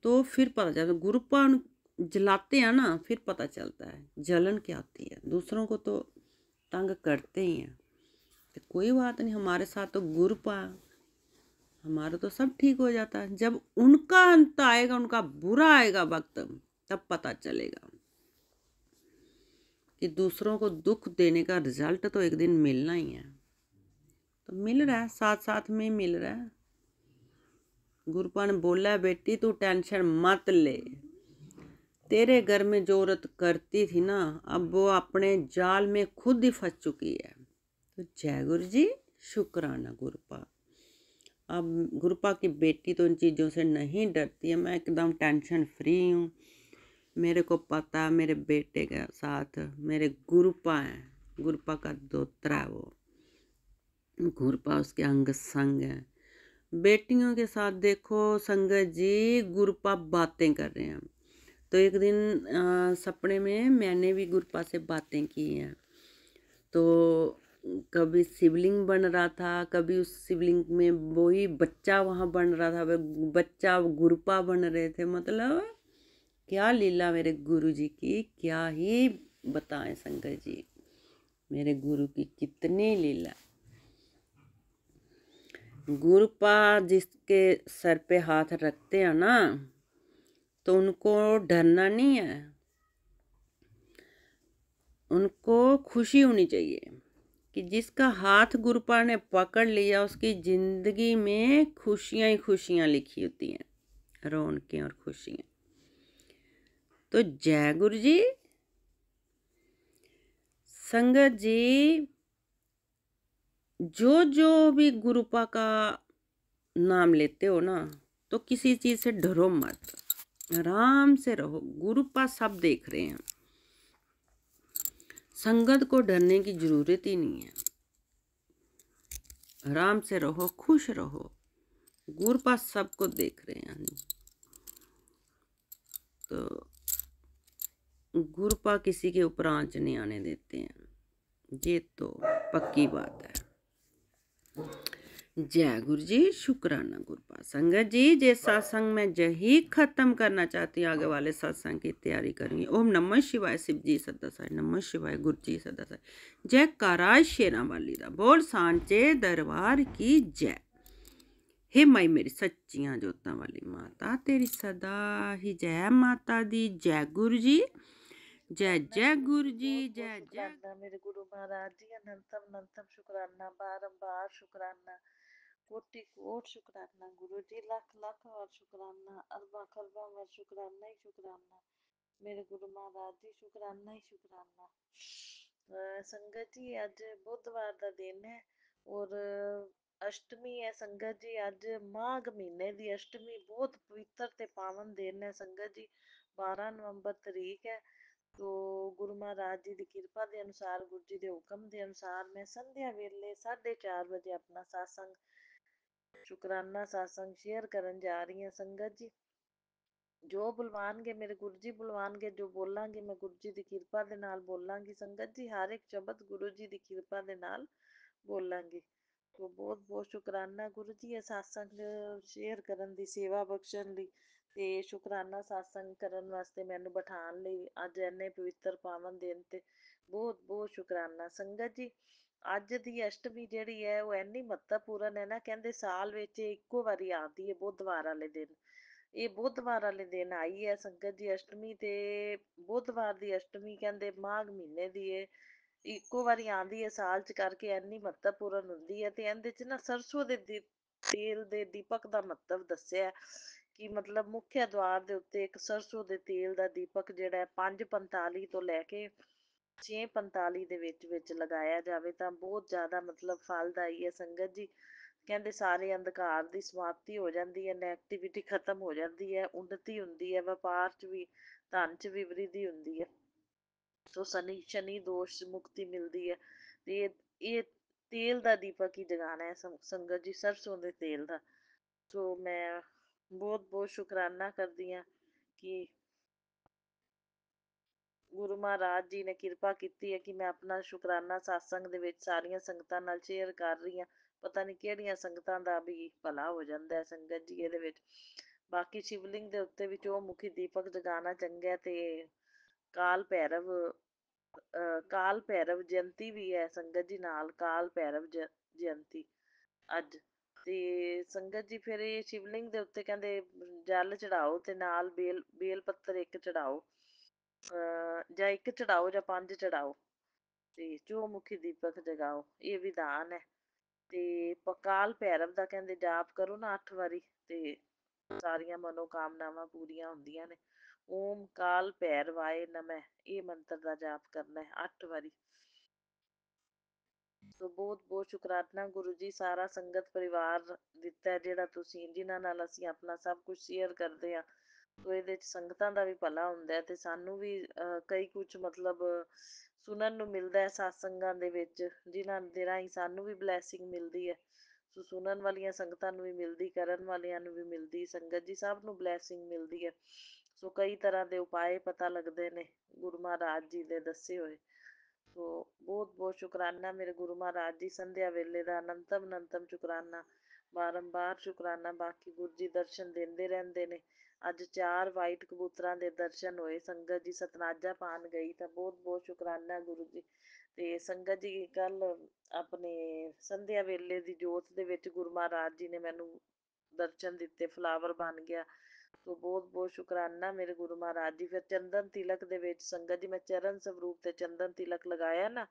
तो फिर पता चलता है। गुरपा जलाते हैं ना फिर पता चलता है जलन क्या होती है। दूसरों को तो तंग करते ही हैं, तो कोई बात नहीं, हमारे साथ तो गुरपा, हमारा तो सब ठीक हो जाता है। जब उनका अंत आएगा, उनका बुरा आएगा वक्त, तब पता चलेगा कि दूसरों को दुख देने का रिजल्ट तो एक दिन मिलना ही है। तो मिल रहा है, साथ साथ में मिल रहा है। गुरपा ने बोला है, बेटी तू टेंशन मत ले, तेरे घर में जो औरत करती थी ना, अब वो अपने जाल में खुद ही फंस चुकी है। तो जय गुरु जी, शुक्राना गुरपा। अब गुरपा की बेटी तो इन चीज़ों से नहीं डरती है, मैं एकदम टेंशन फ्री हूँ। मेरे को पता है मेरे बेटे के साथ मेरे गुरपा है, गुरपा का दोत्रा है वो, गुरपा उसके अंग संग है। बेटियों के साथ देखो संगत जी, गुरपा बातें कर रहे हैं। तो एक दिन सपने में मैंने भी गुरपा से बातें की हैं। तो कभी शिवलिंग बन रहा था, कभी उस शिवलिंग में वही बच्चा वहाँ बन रहा था, बच्चा गुरपा बन रहे थे। मतलब क्या लीला मेरे गुरु जी की, क्या ही बताएं संगत जी, मेरे गुरु की कितनी लीला। गुरपा जिसके सर पे हाथ रखते हैं ना, तो उनको डरना नहीं है, उनको खुशी होनी चाहिए कि जिसका हाथ गुरपा ने पकड़ लिया उसकी जिंदगी में खुशियां ही खुशियां लिखी होती हैं, रौनकें और खुशियां। तो जय गुरु जी। संगत जी, जो जो भी गुरपा का नाम लेते हो ना, तो किसी चीज से डरो मत, आराम से रहो। गुरपा सब देख रहे हैं, संगत को डरने की जरूरत ही नहीं है। आराम से रहो, खुश रहो, गुरपा सबको देख रहे हैं। तो गुरपा किसी के ऊपर आंच नहीं आने देते हैं, ये तो पक्की बात है। जय गुरु जी, शुक्राना गुरपा। संगत जी, जे सत्संग में जही खत्म करना चाहती हूँ, आगे वाले सत्संग की तैयारी करूंगी। ओम नमः शिवाय, शिव जी सदा साई, नमः शिवाय, गुरु जी सदा साई। जय काराज शेरा वाली दा बोल, सांचे दरबार की जय। हे माई मेरी सच्चियां जोतां वाली माता, तेरी सदा ही जय माता दी। जय गुरु जी, जय जय गुरु जी, जय जय। शुक्राना मेरे गुरु महाराज जी, अनंतम अनंतम शुक्राना, बारंबार शुक्राना। कोटि कोट शुक्राना गुरु जी, लख लख बार शुक्राना, अरबा खरबा बार शुक्राना ही शुक्राना मेरे गुरु महाराज जी, शुक्राना ही शुक्राना। संगत जी अज बुधवार का दिन है और अष्टमी है संगत जी। अज माघ महीने की अष्टमी, बहुत पवित्र ते पावन दिन है संगत जी। 12 नवंबर तरीक है। तो गुरु महाराज जी की कृपा के अनुसार, गुरु जी के हुक्म के अनुसार मैं संध्या वेले 4:30 बजे अपना सत्संग, शुकराना सत्संग शेयर करन जा रही हूँ संगत जी। जो बुलवानगे मेरे गुरु जी बुलवानगे, जो बोलांगी मैं गुरु जी की कृपा दे नाल बोलांगी संगत जी। हर एक शब्द गुरु जी की कृपा दे नाल बोलांगी। तो बहुत बहुत शुकराना गुरु जी ये सत्संग शेयर करन दी, सेवा बख्शण दी ते शुकराना सत्संग करन वास्ते मैनू बिठाण लई अज इन्ने पवित्र पावन दिन ते बहुत बहुत शुकराना संगत जी। अज दी अष्टमी जिहड़ी है वो इन्नी महत्वपूर्ण है ना, कहंदे साल विच इक्को वारी आती है बुधवार वाले दिन। ਇਹ ਬੁੱਧਵਾਰ ਵਾਲੇ ਦਿਨ ਆਈ ਹੈ ਸੰਗਤ ਜੀ ਅਸ਼ਟਮੀ। ਤੇ ਬੁੱਧਵਾਰ ਦੀ ਅਸ਼ਟਮੀ ਕਹਿੰਦੇ ਮਾਘ ਮਹੀਨੇ ਦੀ ਇਹ ਇੱਕੋ ਵਾਰੀ ਆਉਂਦੀ ਹੈ ਸਾਲ ਚ, ਕਰਕੇ ਇੰਨੀ ਮਹੱਤਵਪੂਰਨ ਹੁੰਦੀ ਹੈ। ਤੇ ਇਹਦੇ ਚ ਨਾ ਸਰਸੋਂ ਦੇ ਤੇਲ ਦੇ ਦੀਪਕ ਦਾ ਮਹੱਤਵ ਦੱਸਿਆ ਕਿ ਮਤਲਬ ਮੁੱਖ ਦੁਆਰ ਦੇ ਉੱਤੇ ਇੱਕ ਸਰਸੋਂ ਦੇ ਤੇਲ ਦਾ ਦੀਪਕ ਜਿਹੜਾ 5:45 ਤੋਂ ਲੈ ਕੇ 6:45 ਦੇ ਵਿੱਚ ਲਗਾਇਆ ਜਾਵੇ ਤਾਂ ਬਹੁਤ ਜ਼ਿਆਦਾ ਮਤਲਬ ਫਲਦਾਈ ਹੈ ਸੰਗਤ ਜੀ। ਕਹਿੰਦੇ ਸਾਰੇ ਅੰਧਕਾਰ ਦੀ ਸਮਾਪਤੀ ਹੋ ਜਾਂਦੀ ਹੈ, ਨੈਗੇਟਿਵਿਟੀ ਖਤਮ ਹੋ ਜਾਂਦੀ ਹੈ, ਉન્નਤੀ ਹੁੰਦੀ ਹੈ, ਵਪਾਰ 'ਚ ਵੀ ਧਨ 'ਚ ਵੀ ਵ੍ਰਿਧੀ ਹੁੰਦੀ ਹੈ। ਸੋ ਸ਼ਨੀ ਦੋਸ਼ ਮੁਕਤੀ ਮਿਲਦੀ ਹੈ। ਤੇ ਇਹ ਤੇਲ ਦਾ ਦੀਪਕ ਹੀ ਜਗਾਉਣਾ ਹੈ ਸੰਗਤ ਜੀ, ਸਰਸੋਂ ਦੇ ਤੇਲ ਦਾ। ਸੋ ਮੈਂ ਬਹੁਤ ਬਹੁਤ ਸ਼ੁਕਰਾਨਾ ਕਰਦੀ ਹਾਂ ਕਿ ਗੁਰੂ ਮਹਾਰਾਜ ਜੀ ਨੇ ਕਿਰਪਾ ਕੀਤੀ ਹੈ ਕਿ ਮੈਂ ਆਪਣਾ ਸ਼ੁਕਰਾਨਾ ਸਤਸੰਗ ਦੇ ਵਿੱਚ ਸਾਰੀਆਂ ਸੰਗਤਾਂ ਨਾਲ ਸ਼ੇਅਰ ਕਰ ਰਹੀ ਹਾਂ। ਪਤਾ ਨਹੀਂ ਕਿਹੜੀਆਂ ਸੰਗਤਾਂ ਦਾ ਵੀ ਭਲਾ ਹੋ ਜਾਂਦਾ ਹੈ ਸੰਗਤ ਜੀ ਇਹਦੇ ਵਿੱਚ। ਬਾਕੀ ਸ਼ਿਵਲਿੰਗ ਦੇ ਉੱਤੇ ਵੀ ਚੌਮੁਖੀ ਦੀਪਕ ਜਗਾਉਣਾ ਚੰਗਾ ਹੈ। ਤੇ ਕਾਲ ਭੈਰਵ ਜਯੰਤੀ ਵੀ ਹੈ ਸੰਗਤ ਜੀ, ਨਾਲ ਕਾਲ ਭੈਰਵ ਜਯੰਤੀ ਅੱਜ। ਤੇ ਸੰਗਤ ਜੀ ਫਿਰ ਇਹ ਸ਼ਿਵਲਿੰਗ ਦੇ ਉੱਤੇ ਕਹਿੰਦੇ ਜਲ ਚੜਾਓ ਤੇ ਨਾਲ ਬੇਲ ਪੱਤਰ ਇੱਕ ਚੜਾਓ, ਜਾਂ ਇੱਕ ਚੜਾਓ ਜਾਂ 5 ਚੜਾਓ ਤੇ ਚੌਮੁਖੀ ਦੀਪਕ ਜਗਾਓ, ਇਹ ਵਿਧਾਨ ਹੈ। ਤੇ ਕਾਲ ਭੈਰਵ ਦਾ ਕਹਿੰਦੇ ਜਾਪ ਕਰੋ ਨਾ 8 ਵਾਰੀ ਤੇ ਸਾਰੀਆਂ ਮਨੋਕਾਮਨਾਵਾਂ ਪੂਰੀਆਂ ਹੁੰਦੀਆਂ ਨੇ। ਓਮ ਕਾਲ ਭੈਰਵਾਏ ਨਮः, ਇਹ ਮੰਤਰ ਦਾ ਜਾਪ ਕਰਨਾ ਹੈ 8 ਵਾਰੀ। ਸੋ ਬਹੁਤ ਬਹੁਤ ਸ਼ੁਕਰਾਨਾ ਗੁਰੂ ਜੀ, ਸਾਰਾ ਸੰਗਤ ਪਰਿਵਾਰ ਦਿੱਤਾ ਜਿਹੜਾ ਤੁਸੀਂ, ਜਿਨ੍ਹਾਂ ਨਾਲ ਅਸੀਂ ਆਪਣਾ ਸਭ ਕੁਝ ਸ਼ੇਅਰ ਕਰਦੇ ਹਾਂ। ਸੋ ਇਹਦੇ 'ਚ ਸੰਗਤਾਂ ਦਾ ਵੀ ਭਲਾ ਹੁੰਦਾ ਤੇ ਸਾਨੂੰ ਵੀ ਕਈ ਕੁਛ ਮਤਲਬ ਸੁਣਨ ਨੂੰ ਮਿਲਦਾ ਹੈ ਸਤਸੰਗਾਂ ਦੇ ਵਿੱਚ, ਜਿਨ੍ਹਾਂ ਦੇ ਰਾਹੀਂ ਸਾਨੂੰ ਵੀ ਬਲੈਸਿੰਗ ਮਿਲਦੀ ਹੈ। ਸੋ ਸੁਣਨ ਵਾਲੀਆਂ ਸੰਗਤਾਂ ਨੂੰ ਵੀ ਮਿਲਦੀ, ਕਰਨ ਵਾਲਿਆਂ ਨੂੰ ਵੀ ਮਿਲਦੀ, ਸੰਗਤ ਜੀ ਸਭ ਨੂੰ ਬਲੈਸਿੰਗ ਮਿਲਦੀ ਹੈ। ਸੋ ਕਈ ਤਰ੍ਹਾਂ ਦੇ ਉਪਾਏ ਪਤਾ ਲੱਗਦੇ ਨੇ ਗੁਰੂ ਮਹਾਰਾਜ ਜੀ ਦੇ ਦੱਸੇ ਹੋਏ। ਸੋ ਬਹੁਤ ਬਹੁਤ ਸ਼ੁਕਰਾਨਾ ਮੇਰੇ ਗੁਰੂ ਮਹਾਰਾਜ ਜੀ, ਸੰਧਿਆ ਵੇਲੇ ਦਾ ਅਨੰਤਮ ਸ਼ੁਕਰਾਨਾ, ਬਾਰੰਬਾਰ ਸ਼ੁਕਰਾਨਾ। ਬਾਕੀ ਗੁਰੂ ਜੀ ਦਰਸ਼ਨ ਦਿੰਦੇ ਰਹਿੰਦੇ ਨੇ। ਅੱਜ 4 ਵਾਈਟ ਕਬੂਤਰਾਂ ਦੇ ਦਰਸ਼ਨ ਹੋਏ ਸੰਗਤ ਜੀ, ਸਤਨਾਜਾ ਪਾਣ ਗਈ ਤਾਂ ਬਹੁਤ ਬਹੁਤ ਸ਼ੁਕਰਾਨਾ ਗੁਰੂ ਜੀ। ਤੇ ਸੰਗਤ ਜੀ ਕੱਲ ਆਪਣੇ ਸੰਧਿਆ ਵੇਲੇ ਦੀ ਜੋਤ ਦੇ ਵਿੱਚ ਗੁਰੂ ਮਹਾਰਾਜ ਜੀ ਨੇ ਮੈਨੂੰ ਦਰਸ਼ਨ ਦਿੱਤੇ, ਫਲਾਵਰ ਬਣ ਗਿਆ। ਸੋ ਬਹੁਤ ਬਹੁਤ ਸ਼ੁਕਰਾਨਾ ਮੇਰੇ ਗੁਰੂ ਮਹਾਰਾਜ ਜੀ। ਫਿਰ ਚੰਦਨ ਤਿਲਕ ਦੇ ਵਿੱਚ ਸੰਗਤ ਜੀ ਮੈਂ ਚਰਨ ਸਵਰੂਪ ਤੇ ਚੰਦਨ ਤਿਲਕ ਲਗਾਇਆ ਨਾ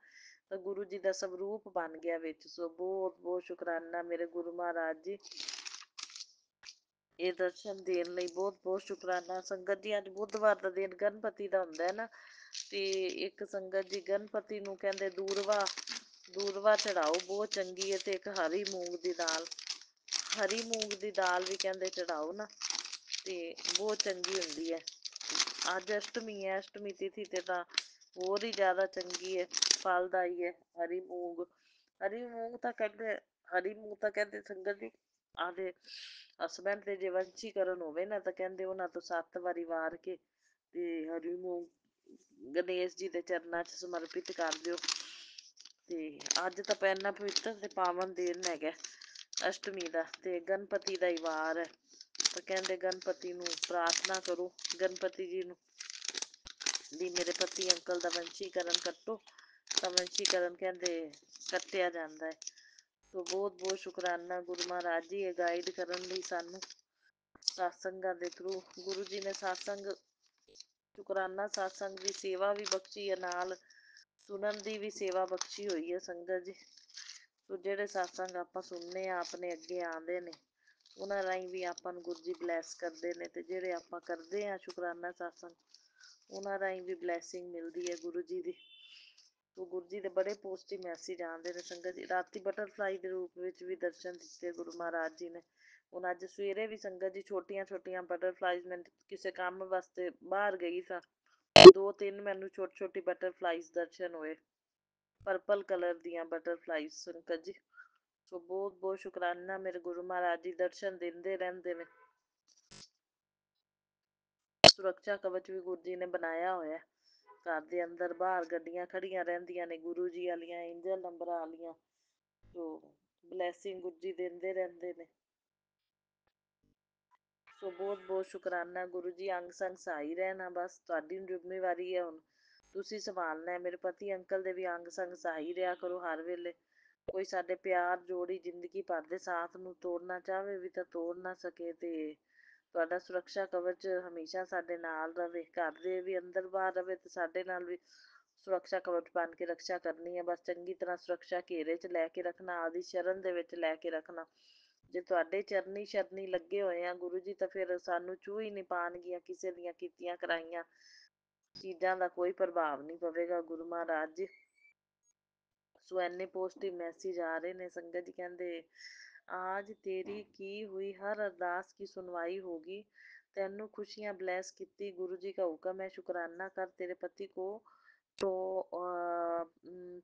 ਤਾਂ ਗੁਰੂ ਜੀ ਦਾ ਸਵਰੂਪ ਬਣ ਗਿਆ ਵਿੱਚ। ਸੋ ਬਹੁਤ ਬਹੁਤ ਸ਼ੁਕਰਾਨਾ ਮੇਰੇ ਗੁਰੂ ਮਹਾਰਾਜ ਜੀ, ਇਹ ਦਰਸ਼ਨ ਦੇਣ ਲਈ ਬਹੁਤ ਬਹੁਤ ਸ਼ੁਕਰਾਨਾ ਸੰਗਤ ਜੀ। ਅੱਜ ਬੁੱਧਵਾਰ ਦਾ ਦਿਨ ਗਣਪਤੀ ਦਾ ਹੁੰਦਾ ਹੈ ਨਾ, ਤੇ ਇੱਕ ਸੰਗਤ ਜੀ ਗਣਪਤੀ ਨੂੰ ਕਹਿੰਦੇ ਦੂਰਵਾ ਚੜਾਓ, ਬਹੁਤ ਚੰਗੀ ਹੈ। ਤੇ ਇੱਕ ਹਰੀ ਮੂੰਗ ਦੀ ਦਾਲ ਵੀ ਕਹਿੰਦੇ ਚੜਾਓ ਨਾ, ਤੇ ਬਹੁਤ ਚੰਗੀ ਹੁੰਦੀ ਹੈ। ਅੱਜ ਅਸ਼ਟਮੀ ਹੈ, ਅਸ਼ਟਮੀ ਤਿਥੀ ਤੇ ਤਾਂ ਹੋਰ ਹੀ ਜ਼ਿਆਦਾ ਚੰਗੀ ਹੈ, ਫਲਦਾਈ ਹੈ। ਹਰੀ ਮੂੰਗ ਤਾਂ ਕਹਿੰਦੇ ਸੰਗਤ ਜੀ ਆਦੇ ਹਸਬੈਂਡ ਦੇ ਜੇ ਵੰਸ਼ੀਕਰਨ ਹੋਵੇ ਨਾ ਤਾਂ ਕਹਿੰਦੇ ਉਹਨਾਂ ਤੋਂ 7 ਵਾਰੀ ਵਾਰ ਕੇ ਤੇ ਹਰੀ ਮੂੰਗ ਗਣੇਸ਼ ਜੀ ਦੇ ਚਰਨਾਂ 'ਚ ਸਮਰਪਿਤ ਕਰ ਦਿਓ। ਤੇ ਅੱਜ ਤਾਂ ਇੰਨਾ ਪਵਿੱਤਰ ਤੇ ਪਾਵਨ ਦਿਨ ਹੈਗਾ ਅਸ਼ਟਮੀ ਦਾ, ਤੇ ਗਣਪਤੀ ਦਾ ਹੀ ਵਾਰ ਹੈ। ਤਾਂ ਕਹਿੰਦੇ ਗਣਪਤੀ ਨੂੰ ਪ੍ਰਾਰਥਨਾ ਕਰੋ, ਗਣਪਤੀ ਜੀ ਨੂੰ ਵੀ ਮੇਰੇ ਪਤੀ ਅੰਕਲ ਦਾ ਵੰਸ਼ੀਕਰਨ ਕੱਟੋ, ਤਾਂ ਵੰਸ਼ੀਕਰਨ ਕਹਿੰਦੇ ਕੱਟਿਆ ਜਾਂਦਾ ਹੈ। ਸੋ ਬਹੁਤ ਬਹੁਤ ਸ਼ੁਕਰਾਨਾ ਗੁਰੂ ਮਹਾਰਾਜ ਜੀ ਇਹ ਗਾਈਡ ਕਰਨ ਲਈ ਸਾਨੂੰ ਸਤਸੰਗਾਂ ਦੇ ਥਰੂ। ਗੁਰੂ ਜੀ ਨੇ ਸ਼ੁਕਰਾਨਾ ਸਤਸੰਗ ਦੀ ਸੇਵਾ ਵੀ ਬਖਸ਼ੀ ਹੈ, ਨਾਲ ਸੁਣਨ ਦੀ ਵੀ ਸੇਵਾ ਬਖਸ਼ੀ ਹੋਈ ਹੈ ਸੰਗਤ ਜੀ। ਸੋ ਜਿਹੜੇ ਸਤਸੰਗ ਆਪਾਂ ਸੁਣਨੇ ਆ ਆਪਣੇ ਅੱਗੇ ਆਉਂਦੇ ਨੇ, ਉਹਨਾਂ ਰਾਹੀਂ ਵੀ ਆਪਾਂ ਨੂੰ ਗੁਰੂ ਜੀ ਬਲੈਸ ਕਰਦੇ ਨੇ, ਤੇ ਜਿਹੜੇ ਆਪਾਂ ਕਰਦੇ ਆ ਸ਼ੁਕਰਾਨਾ ਸਤਸੰਗ, ਉਹਨਾਂ ਰਾਹੀਂ ਵੀ ਬਲੈਸਿੰਗ ਮਿਲਦੀ ਹੈ ਗੁਰੂ ਜੀ ਦੀ। ਤੋ ਗੁਰੂ ਜੀ ਦੇ ਬੜੇ ਪੋਜ਼ਿਟਿਵ ਮੈਸੇਜ ਆਉਂਦੇ ਨੇ ਸੰਗਤ ਜੀ। ਰਾਤੀ ਬਟਰਫਲਾਈ ਦੇ ਰੂਪ ਵਿੱਚ ਵੀ ਦਰਸ਼ਨ ਦਿੱਤੇ ਗੁਰੂ ਮਹਾਰਾਜ ਜੀ ਨੇ। ਹੁਣ ਅੱਜ ਸਵੇਰੇ ਵੀ ਸੰਗਤ ਜੀ ਛੋਟੀਆਂ ਛੋਟੀਆਂ ਬਟਰਫਲਾਈਜ਼, ਮੈਂ ਕਿਸੇ ਕੰਮ ਵਾਸਤੇ ਬਾਹਰ ਗਈ ਸਾਂ, 2-3 ਮੈਨੂੰ ਛੋਟੀ ਛੋਟੀ ਬਟਰਫਲਾਈਜ਼ ਦਰਸ਼ਨ ਹੋਏ, ਪਰਪਲ ਕਲਰ ਦੀਆਂ ਬਟਰਫਲਾਈਜ਼ ਸੰਗਤ ਜੀ। ਸੋ ਬਹੁਤ ਬਹੁਤ ਸ਼ੁਕਰਾਨਾ, ਮੇਰੇ ਗੁਰੂ ਮਹਾਰਾਜ ਜੀ ਦਰਸ਼ਨ ਦਿੰਦੇ ਰਹਿੰਦੇ ਨੇ। ਸੁਰੱਖਿਆ ਕਵਚ ਵੀ ਗੁਰੂ ਜੀ ਨੇ ਬਣਾਇਆ ਹੋਇਆ ਘਰ ਦੇ ਅੰਦਰ ਬਾਹਰ, ਗੱਡੀਆਂ ਖੜੀਆਂ ਰਹਿੰਦੀਆਂ ਨੇ ਗੁਰੂ ਜੀ ਵਾਲੀਆਂ, ਏਂਜਲ ਨੰਬਰਾਂ ਵਾਲੀਆਂ। ਸੋ ਬਲੈਸਿੰਗ ਗੁਰੂ ਜੀ ਦਿੰਦੇ ਰਹਿੰਦੇ ਨੇ। ਸੋ ਬਹੁਤ ਬਹੁਤ ਸ਼ੁਕਰਾਨਾ ਗੁਰੂ ਜੀ, ਅੰਗ ਸੰਗ ਸਹਾਈ ਰਹਿਣਾ, ਬਸ ਤੁਹਾਡੀ ਜ਼ਿੰਮੇਵਾਰੀ ਹੈ ਹੁਣ, ਤੁਸੀਂ ਸੰਭਾਲਣਾ। ਮੇਰੇ ਪਤੀ ਅੰਕਲ ਦੇ ਵੀ ਅੰਗ ਸੰਗ ਸਹਾਈ ਰਿਹਾ ਕਰੋ ਹਰ ਵੇਲੇ। ਕੋਈ ਸਾਡੇ ਪਿਆਰ ਜੋੜੀ ਜ਼ਿੰਦਗੀ ਭਰ ਦੇ ਸਾਥ ਨੂੰ ਤੋੜਨਾ ਚਾਹਵੇ ਵੀ ਤਾਂ ਤੋੜ ਨਾ ਸਕੇ, ਤੇ ਤੁਹਾਡਾ ਸੁਰੱਖਿਆ ਕਵਚ ਹਮੇਸ਼ਾ ਸਾਡੇ ਨਾਲ ਰਵੇ, ਘਰ ਦੇ ਵੀ ਅੰਦਰ ਬਾਹਰ ਰਵੇ, ਤੇ ਸਾਡੇ ਨਾਲ ਵੀ ਸੁਰੱਖਿਆ ਕਵਚ ਬਣ ਕੇ ਰਕਸ਼ਾ ਕਰਨੀ ਹੈ। ਬਸ ਚੰਗੀ ਤਰ੍ਹਾਂ ਸੁਰੱਖਿਆ ਘੇਰੇ 'ਚ ਲੈ ਕੇ ਰੱਖਣਾ, ਆਦਿ ਸ਼ਰਨ ਦੇ ਵਿੱਚ ਲੈ ਕੇ ਰੱਖਣਾ। ਜੇ ਤੁਹਾਡੇ ਚਰਨੀ ਸ਼ਰਨੀ ਲੱਗੇ ਹੋਏ ਆ ਗੁਰੂ ਜੀ, ਤਾਂ ਫਿਰ ਸਾਨੂੰ ਛੂਹ ਹੀ ਨਹੀਂ ਪਾਉਣਗੀਆਂ ਕਿਸੇ ਦੀਆਂ ਕੀਤੀਆਂ ਕਰਾਈਆਂ ਚੀਜ਼ਾਂ ਦਾ, ਕੋਈ ਪ੍ਰਭਾਵ ਨਹੀਂ ਪਵੇਗਾ ਗੁਰੂ ਮਹਾਰਾਜ ਜੀ। ਸੋ ਇੰਨੇ ਪੋਜ਼ਿਟਿਵ ਮੈਸੇਜ ਆ ਰਹੇ ਨੇ ਸੰਗਤ ਜੀ। ਕਹਿੰਦੇ आज तेरी की हुई हर अरदास की सुनवाई होगी, तेनू खुशियाँ ब्लेस कीती, गुरु जी का हुक्म है शुक्राना कर, तेरे पति को तो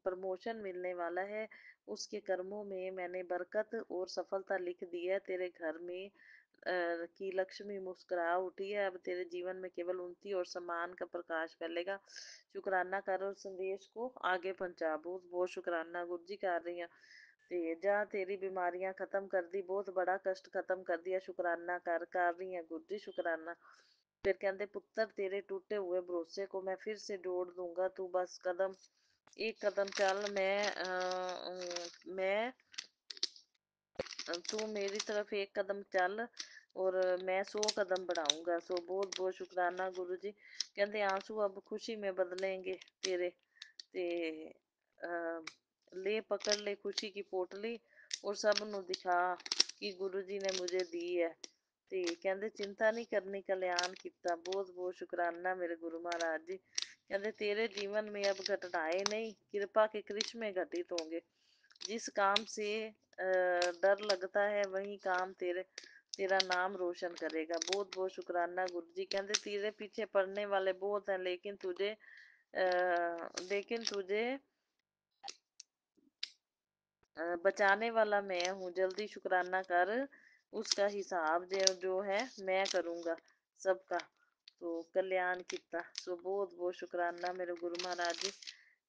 प्रमोशन मिलने वाला है, उसके कर्मों में मैंने बरकत और सफलता लिख दी है, तेरे घर में की लक्ष्मी मुस्कुरा उठी है, अब तेरे जीवन में केवल उन्नति और सम्मान का प्रकाश फैलेगा। शुक्राना कर और संदेश को आगे पहुँचा। बहुत बहुत शुक्राना गुरु जी कर रही हैं। ਤੇ ਜਾਂ ਤੇਰੀ ਬਿਮਾਰੀਆਂ ਖਤਮ ਕਰਦੀ, ਬਹੁਤ ਬੜਾ ਕਸ਼ਟ ਖਤਮ ਕਰਦੀ ਹੈ, ਸ਼ੁਕਰਾਨਾ ਕਰ ਰਹੀ ਹੈ ਗੁਰੂ ਜੀ ਸ਼ੁਕਰਾਨਾ। फिर कहते पुत्र तेरे टूटे हुए भरोसे को मैं फिर से जोड़ दूंगा, तू बस कदम एक कदम चल, मैं तू मेरी तरफ एक कदम चल और मैं 100 कदम बढ़ाऊंगा। सो बहुत बहुत शुक्राना गुरु जी। कहते आंसू अब खुशी में बदलेंगे तेरे, ते ले पकड़ ले खुशी की पोटली और सब नू दिखा कि गुरु जी ने मुझे दी है। ਤੇ ਕਹਿੰਦੇ ਚਿੰਤਾ ਨਹੀਂ ਕਰਨੀ, ਕਲਿਆਣ ਕੀਤਾ। ਬਹੁਤ ਬਹੁਤ ਸ਼ੁਕਰਾਨਾ ਮੇਰੇ ਗੁਰੂ ਮਹਾਰਾਜ ਜੀ। ਕਹਿੰਦੇ तेरे जीवन में अब घटनाएं नहीं, कृपा के करिश्मे घटित होंगे, जिस काम से डर लगता है वही काम तेरा नाम रोशन करेगा। बहुत बहुत शुकराना गुरु जी। कहते तेरे पीछे पड़ने वाले बहुत हैं, लेकिन तुझे बचाने वाला मैं हूँ, जल्दी शुक्राना कर, उसका हिसाब जो है मैं करूँगा सबका, तो कल्याण किया। सो बहुत बहुत शुकराना मेरे गुरु महाराज जी,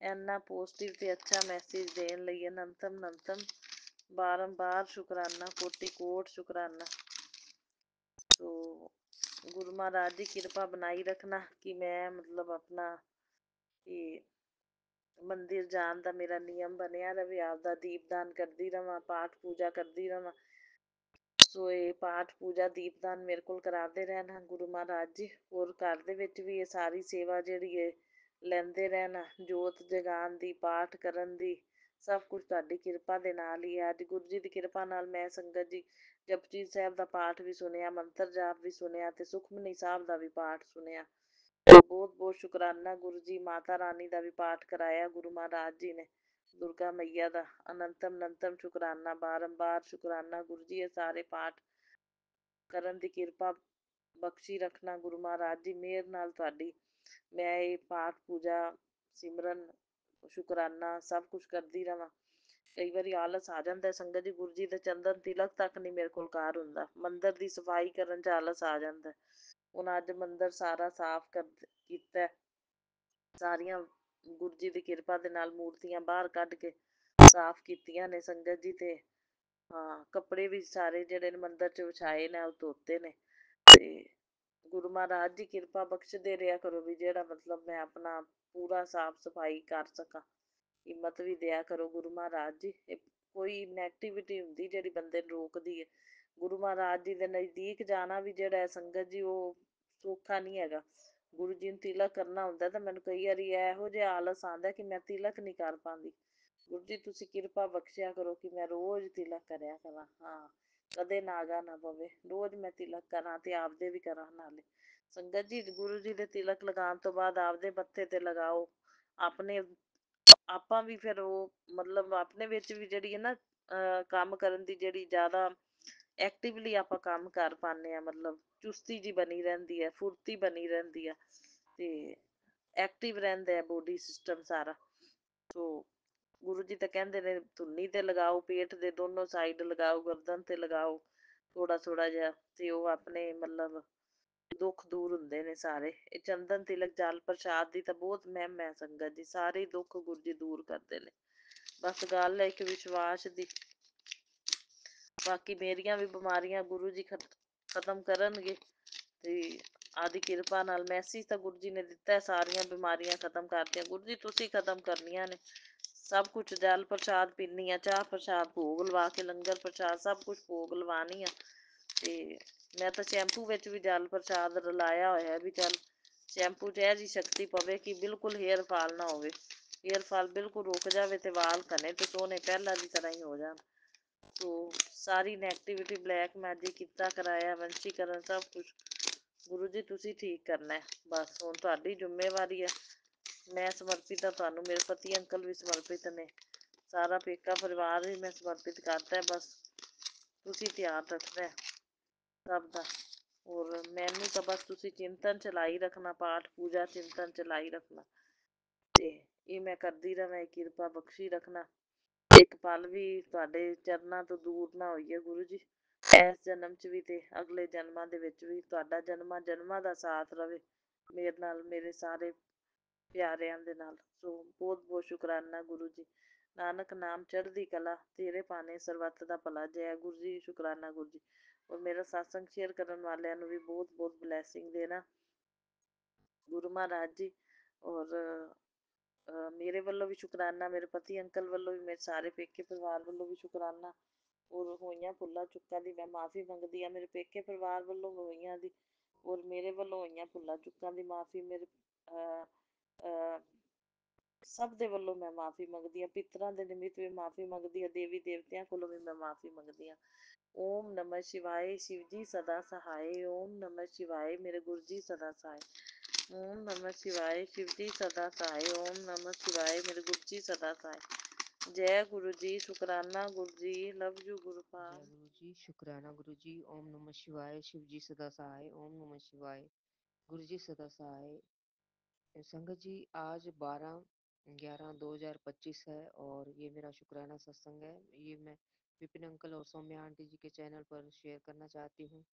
इन्ना पॉजिटिव ते अच्छा मैसेज देने लिए अनंतम बारंबार शुकराना, कोटि कोट शुकराना। तो गुरु महाराज जी कृपा बनाई रखना कि मैं मतलब अपना मंदिर जान का मेरा नियम बनया रहे, आपका दीपदान करती रहा, पाठ पूजा करती रहा। सो ये पाठ पूजा दीपदान मेरे को कराते रहना गुरु महाराज जी। और घर दे विच भी ये सारी सेवा जिहड़ी है लैंदे रहना, जोत जगान दी, पाठ करन दी, सब कुछ तुहाडी किरपा दे नाल ही है। अज गुरु जी की किरपा नाल मैं संगत जी जपजी साहिब का पाठ भी सुनिया, मंत्र जाप भी सुनिया, ते सुखमनी साहिब का भी पाठ सुनिया। बहुत बहुत शुकराना गुरु जी। माता रानी का भी पाठ कराया गुरु महाराज जी ने, दुर्गा मैया का अनंतम शुकराना, बारंबार शुकराना गुरु जी। ये सारे पाठ करन दी किरपा बख्शी रखना गुरु महाराज जी, मेहर नाल तुहाडी मैं ये पाठ पूजा सिमरन शुकराना सब कुछ करती रहा। कई बार आलस आ जाता है संगत जी, गुरु जी के चंदन तिलक तक नहीं मेरे को कार हुंदा, मंदिर की सफाई करन च आलस आ जाता है। हुण अज मंदिर सारा साफ कीता, सारियां गुरु जी की किरपा दे नाल मूर्तियां बाहर कढ के साफ कीतियां ने संगत जी। ते हाँ, कपड़े भी सारे जिहड़े मंदिर च विछाए ने ओह धोते ने। ते गुरु महाराज जी किरपा बख्शदे रहा करो भी जिहड़ा मतलब मैं अपना पूरा साफ सफाई कर सकां, हिम्मत भी दिया करो गुरु महाराज जी। कोई नैगेटिविटी हुंदी जिहड़ी बंदे नूं रोकदी है, गुरु महाराज जी दे नज़दीक जाना भी जिहड़ा है संगत जी वो सौखा नहीं हैगा। गुरु जी नूं तिलक करना हुंदा, तो मैनूं कई वारी इहो जिहा आलस आंदा कि मैं तिलक नहीं कर पांदी। ਗੁਰੂ ਜੀ ਤੁਸੀਂ ਕਿਰਪਾ ਬਖਸ਼ਿਆ ਕਰੋ ਕਿ ਮੈਂ ਰੋਜ਼ ਤਿਲਕ ਕਰਿਆ ਕਰਾਂ। ਹਾਂ, ਕਦੇ ਨਾਗਾ ਨਾ ਪਵੇ, ਰੋਜ਼ ਮੈਂ ਤਿਲਕ ਕਰਾਂ ਤੇ ਆਪਦੇ ਵੀ ਕਰਾਂ ਨਾਲੇ। ਸੰਗਤ ਜੀ, ਗੁਰੂ ਜੀ ਦੇ ਤਿਲਕ ਲਗਾਉਣ ਤੋਂ ਬਾਅਦ ਆਪਦੇ ਮੱਥੇ ਤੇ ਲਗਾਓ। ਆਪਣੇ ਆਪਾਂ ਵੀ ਫਿਰ ਉਹ ਮਤਲਬ ਆਪਣੇ ਵਿੱਚ ਵੀ ਜਿਹੜੀ ਹੈ ਨਾ ਕੰਮ ਕਰਨ ਦੀ ਜਿਹੜੀ ਜ਼ਿਆਦਾ ਐਕਟਿਵਲੀ ਆਪਾਂ ਕੰਮ ਕਰ ਪਾਉਂਦੇ ਹਾਂ, ਮਤਲਬ ਚੁਸਤੀ ਜੀ ਬਣੀ ਰਹਿੰਦੀ ਹੈ, ਫੁਰਤੀ ਬਣੀ ਰਹਿੰਦੀ ਹੈ ਤੇ ਐਕਟਿਵ ਰਹਿੰਦਾ ਹੈ ਬੋਡੀ ਸਿਸਟਮ ਸਾਰਾ। ਸੋ ਗੁਰੂ ਜੀ ਤਾਂ ਕਹਿੰਦੇ ਨੇ ਧੁੰਨੀ ਤੇ ਲਗਾਓ, ਪੇਟ ਦੇ ਦੋਨੋਂ ਸਾਈਡ ਲਗਾਓ, ਗਰਦਨ ਤੇ ਲਗਾਓ ਥੋੜਾ ਥੋੜਾ ਜਿਹਾ, ਤੇ ਉਹ ਆਪਣੇ ਮਤਲਬ ਦੁੱਖ ਦੂਰ ਹੁੰਦੇ ਨੇ ਸਾਰੇ। ਇਹ ਚੰਦਨ ਤਿਲਕ ਜਲ ਪ੍ਰਸ਼ਾਦ ਦੀ ਤਾਂ ਬਹੁਤ ਮਹਿਮ ਹੈ ਸੰਗਤ ਜੀ, ਸਾਰੇ ਦੁੱਖ ਗੁਰੂ ਜੀ ਦੂਰ ਕਰਦੇ ਨੇ। ਬਸ ਗੱਲ ਹੈ ਇੱਕ ਵਿਸ਼ਵਾਸ ਦੀ। ਬਾਕੀ ਮੇਰੀਆਂ ਵੀ ਬਿਮਾਰੀਆਂ ਗੁਰੂ ਜੀ ਖਤਮ ਕਰਨਗੇ ਤੇ ਆਦੀ ਕਿਰਪਾ ਨਾਲ। ਮੈਸੇਜ ਤਾਂ ਗੁਰੂ ਜੀ ਨੇ ਦਿੱਤਾ, ਸਾਰੀਆਂ ਬਿਮਾਰੀਆਂ ਖਤਮ ਕਰਤੀਆਂ। ਗੁਰੂ ਜੀ ਤੁਸੀਂ ਖਤਮ ਕਰਨੀਆਂ ਨੇ ਸਭ ਕੁਝ। ਜਲ ਪ੍ਰਸ਼ਾਦ ਪੀਨੀ ਆ, ਚਾਹ ਪ੍ਰਸ਼ਾਦ ਭੋਗ ਲਵਾ ਕੇ, ਲੰਗਰ ਪ੍ਰਸ਼ਾਦ ਸਭ ਕੁਝ ਭੋਗ ਲਵਾਨੀ ਆ। ਤੇ ਮੈਂ ਤਾਂ ਸ਼ੈਂਪੂ ਵਿੱਚ ਵੀ ਜਲ ਪ੍ਰਸ਼ਾਦ ਰਲਾਇਆ ਹੋਇਆ ਵੀ ਚੱਲ ਸ਼ੈਂਪੂ 'ਚ ਇਹ ਜਿਹੀ ਸ਼ਕਤੀ ਪਵੇ ਕਿ ਬਿਲਕੁਲ ਹੇਅਰ ਫਾਲ ਨਾ ਹੋਵੇ, ਹੇਅਰ ਫਾਲ ਬਿਲਕੁਲ ਰੁਕ ਜਾਵੇ ਤੇ ਵਾਲ ਘਣੇ ਤੇ ਸੋਹਣੇ ਪਹਿਲਾਂ ਦੀ ਤਰ੍ਹਾਂ ਹੀ ਹੋ ਜਾਣ। ਸੋ ਸਾਰੀ ਨੈਗੇਟਿਵਿਟੀ, ਬਲੈਕ ਮੈਜਿਕ ਕੀਤਾ ਕਰਾਇਆ, ਵੰਸ਼ੀਕਰਨ ਸਭ ਕੁਛ ਗੁਰੂ ਜੀ ਤੁਸੀਂ ਠੀਕ ਕਰਨਾ। ਬਸ ਹੁਣ ਤੁਹਾਡੀ ਜ਼ਿੰਮੇਵਾਰੀ ਹੈ। ਮੈਂ ਸਮਰਪਿਤ ਹਾਂ ਤੁਹਾਨੂੰ, ਮੇਰੇ ਪਤੀ ਅੰਕਲ ਵੀ ਸਮਰਪਿਤ ਨੇ, ਸਾਰਾ ਪੇਕਾ ਪਰਿਵਾਰ ਵੀ ਮੈਂ ਸਮਰਪਿਤ ਕਰਤਾ। ਬਸ ਤੁਸੀਂ ਧਿਆਨ ਰੱਖਣਾ ਸਭ ਦਾ। ਔਰ ਮੈਨੂੰ ਤਾਂ ਬਸ ਤੁਸੀਂ ਚਿੰਤਨ ਚਲਾਈ ਰੱਖਣਾ, ਪਾਠ ਪੂਜਾ ਚਿੰਤਨ ਚਲਾਈ ਰੱਖਣਾ ਤੇ ਇਹ ਮੈਂ ਕਰਦੀ ਰਹਾਂ। ਇਹ ਕਿਰਪਾ ਬਖਸ਼ੀ ਰੱਖਣਾ, ਇੱਕ ਪਲ ਵੀ ਤੁਹਾਡੇ ਚਰਨਾਂ ਤੋਂ ਦੂਰ ਨਾ ਹੋਈਏ ਗੁਰੂ ਜੀ। ਇਸ ਜਨਮ 'ਚ ਵੀ ਤੇ ਅਗਲੇ ਜਨਮਾਂ ਦੇ ਵਿੱਚ ਵੀ ਤੁਹਾਡਾ ਜਨਮਾਂ ਜਨਮਾਂ ਦਾ ਸਾਥ ਰਵੇ ਮੇਰੇ ਨਾਲ, ਮੇਰੇ ਸਾਰੇ ਪਿਆਰਿਆਂ ਦੇ ਨਾਲ। ਸੋ ਬਹੁਤ ਬਹੁਤ ਸ਼ੁਕਰਾਨਾ ਗੁਰੂ ਜੀ। ਨਾਨਕ ਨਾਮ ਚੜ੍ਹਦੀ ਕਲਾ, ਤੇਰੇ ਭਾਣੇ ਸਰਬੱਤ ਦਾ ਭਲਾ। ਜੈ ਗੁਰੂ ਜੀ, ਸ਼ੁਕਰਾਨਾ ਗੁਰੂ ਜੀ। ਔਰ ਮੇਰਾ ਸਤਸੰਗ ਸ਼ੇਅਰ ਕਰਨ ਵਾਲਿਆਂ ਨੂੰ ਵੀ ਬਹੁਤ ਬਹੁਤ ਬਲੈਸਿੰਗ ਦੇਣਾ ਗੁਰੂ ਮਹਾਰਾਜ ਜੀ। ਔਰ ਮੇਰੇ ਵੱਲੋਂ ਵੀ ਸ਼ੁਕਰਾਨਾ, ਮੇਰੇ ਪਤੀ ਅੰਕਲ ਵੱਲੋਂ ਵੀ, ਮੇਰੇ ਸਾਰੇ ਪੇਕੇ ਪਰਿਵਾਰ ਵੱਲੋਂ ਵੀ ਸ਼ੁਕਰਾਨਾ। ਔਰ ਹੋਈਆਂ ਭੁੱਲਾਂ ਚੁੱਕਾਂ ਦੀ ਮੈਂ ਮਾਫ਼ੀ ਮੰਗਦੀ ਹਾਂ, ਮੇਰੇ ਪੇਕੇ ਪਰਿਵਾਰ ਵੱਲੋਂ ਹੋਈਆਂ ਦੀ, ਔਰ ਮੇਰੇ ਵੱਲੋਂ ਹੋਈਆਂ ਭੁੱਲਾਂ ਚੁੱਕਾਂ ਦੀ ਮਾਫ਼ੀ। ਮੇਰੇ ਸਭ ਦੇ ਵੱਲੋਂ ਮੈਂ ਮਾਫ਼ੀ ਮੰਗਦੀ ਹਾਂ, ਪਿੱਤਰਾਂ ਦੇ ਨਿਮਿਤ ਵੀ ਮਾਫ਼ੀ ਮੰਗਦੀ ਹਾਂ, ਦੇਵੀ ਦੇਵਤਿਆਂ ਕੋਲੋਂ ਵੀ ਮੈਂ ਮਾਫ਼ੀ ਮੰਗਦੀ ਹਾਂ। ਓਮ ਨਮः शिवाय, शिव जी सदा सहाय। ओम नमः शिवाय, मेरे गुरु जी सदा सहाय। ओम नमः शिवाय, शिव जी सदा सहाय। ओम नमः शिवाय, मेरे गुरु जी सदा सहाय। जय गुरु जी, शुकराना गुरु जी, लव यू जय गुरुपाल। गुरु जी, शुक्राना गुरु जी। ओम नमः शिवाय, शिव जी सदा सहाय। ओम नमः शिवाय, गुरु जी सदा सहाय। संगत जी, आज 12/11/2025 है और ये मेरा शुक्राना सत्संग है। ये मैं विपिन अंकल और सौम्या आंटी जी के चैनल पर शेयर करना चाहती हूँ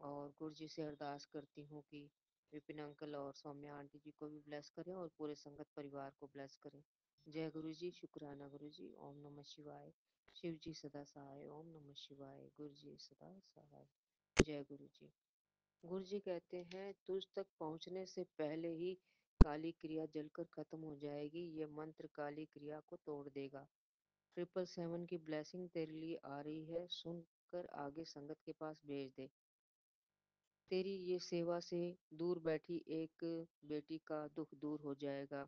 और गुरु जी से अरदास करती हूँ कि विपिन अंकल और सौम्या आंटी जी को भी ब्लेस करें और पूरे संगत परिवार को ब्लेस करें। जय गुरु जी, शुक्राना गुरु जी। ओम नमः शिवाय, शिव जी सदा सहाय। ओम नमः शिवाय, गुरु जी सदा सहाय। जय गुरु जी। गुरु जी कहते हैं, तुझ तक पहुंचने से पहले ही काली क्रिया जलकर खत्म हो जाएगी। ये मंत्र काली क्रिया को तोड़ देगा। 777 की ब्लेसिंग तेरे लिए आ रही है, सुनकर आगे संगत के पास भेज दे। तेरी ये सेवा से दूर बैठी एक बेटी का दुख दूर हो जाएगा।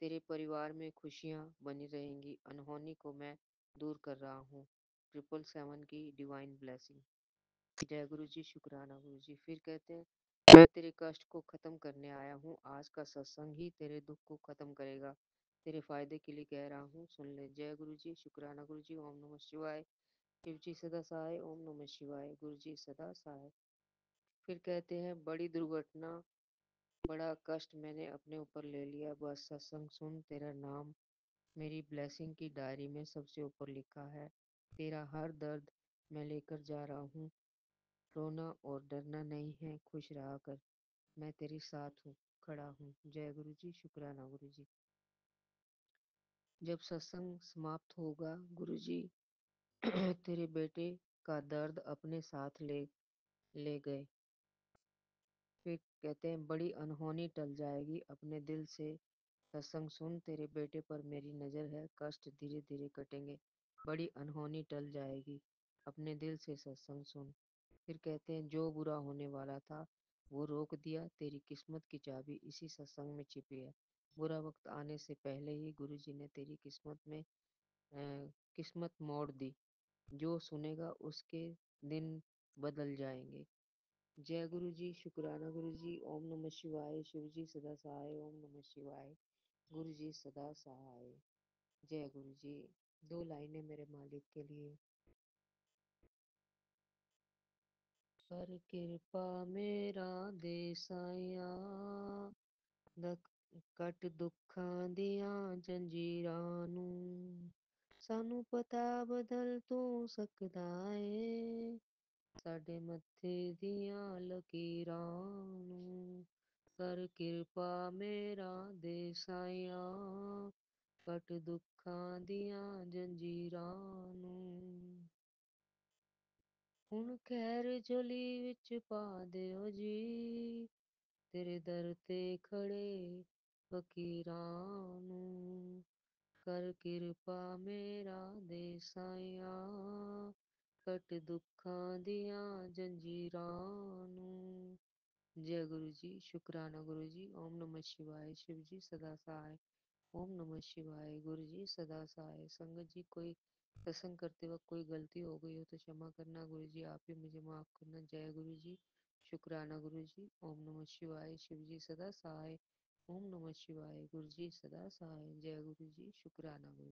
तेरे परिवार में खुशियां बनी रहेंगी। अनहोनी को मैं दूर कर रहा हूँ। 777 की डिवाइन ब्लेसिंग। जय गुरु जी, शुक्राना गुरु जी। फिर कहते हैं, मैं तेरे कष्ट को खत्म करने आया हूँ। आज का सत्संग ही तेरे दुख को खत्म करेगा। तेरे फायदे के लिए कह रहा हूँ, सुन ले। जय गुरु जी, शुक्राना गुरु जी। ओम नमः शिवाय, शिव जी सदा सहाय। ओम नमः शिवाय, गुरु जी सदा सहाय। फिर कहते हैं, बड़ी दुर्घटना, बड़ा कष्ट मैंने अपने ऊपर ले लिया। बस सत्संग सुन, तेरा नाम मेरी ब्लेसिंग की डायरी में सबसे ऊपर लिखा है। तेरा हर दर्द मैं लेकर जा रहा हूँ। रोना और डरना नहीं है, खुश रहा कर। मैं तेरे साथ हूँ, खड़ा हूँ। जय गुरु जी, शुक्राना गुरु जी। जब सत्संग समाप्त होगा गुरु जी तेरे बेटे का दर्द अपने साथ ले गए। फिर कहते हैं, बड़ी अनहोनी टल जाएगी अपने दिल से। सत्संग सुन, तेरे बेटे पर मेरी नजर है। कष्ट धीरे धीरे कटेंगे। बड़ी अनहोनी टल जाएगी अपने दिल से। सत्संग सुन। फिर कहते हैं, जो बुरा होने वाला था वो रोक दिया, तेरी किस्मत की चाबी इसी सत्संग में छिपी है। बुरा वक्त आने से पहले ही गुरुजी ने तेरी किस्मत मोड़ दी। जो सुनेगा उसके दिन बदल जाएंगे। जय गुरु जी, शुक्राना गुरु जी। ओम नमः शिवाय। शिव जी सदा सहाय। ओम नमः शिवाय। गुरु जी सदा सहाय। जय गुरु जी। 2 लाइनें मेरे मालिक के लिए। कर कृपा मेरा दे साया, ਕੱਟ ਦੁੱਖਾਂ ਦੀਆਂ ਜੰਜੀਰਾਂ ਨੂੰ। ਸਾਨੂੰ ਪਤਾ ਬਦਲ ਤੂੰ ਸਕਦਾ ਏ, ਸਾਡੇ ਮੱਥੇ ਦੀਆਂ ਲਕੀਰਾਂ ਨੂੰ। ਕਰ ਕਿਰਪਾ ਮੇਰਾ ਦੇ ਸਾਇਆ, ਕੱਟ ਦੁੱਖਾਂ ਦੀਆਂ ਜੰਜੀਰਾਂ ਨੂੰ। ਹੁਣ ਖੈਰ ਝੋਲੀ ਵਿੱਚ ਪਾ ਦਿਓ ਜੀ, ਤੇਰੇ ਦਰ ਤੇ ਖੜੇ ਫਕੀਰਾਂ ਨੂੰ। ਕਰ ਕਿਰਪਾ ਮੇਰਾ ਦੇ ਸਾਇਆ, ਕੱਟ ਦੁੱਖਾਂ ਦੀਆਂ ਜੰਜੀਰਾਂ ਨੂੰ। जय गुरु जी, शुक्राना गुरु जी। ओम नमः शिवाय। शिव जी सदा सहाय। ओम नमः शिवाय। गुरु जी सदा सहाय। संगत जी, कोई सत्संग करते वक्त कोई गलती हो गई हो तो क्षमा करना गुरु जी, आप ही मुझे माफ करना। जय गुरु जी, शुक्राना गुरु जी। ओम नमः शिवाय। शिव जी सदा सहाय। ओम नमः शिवाय। गुरु जी सदा सहाय। जय गुरु जी, शुक्राना गुरु।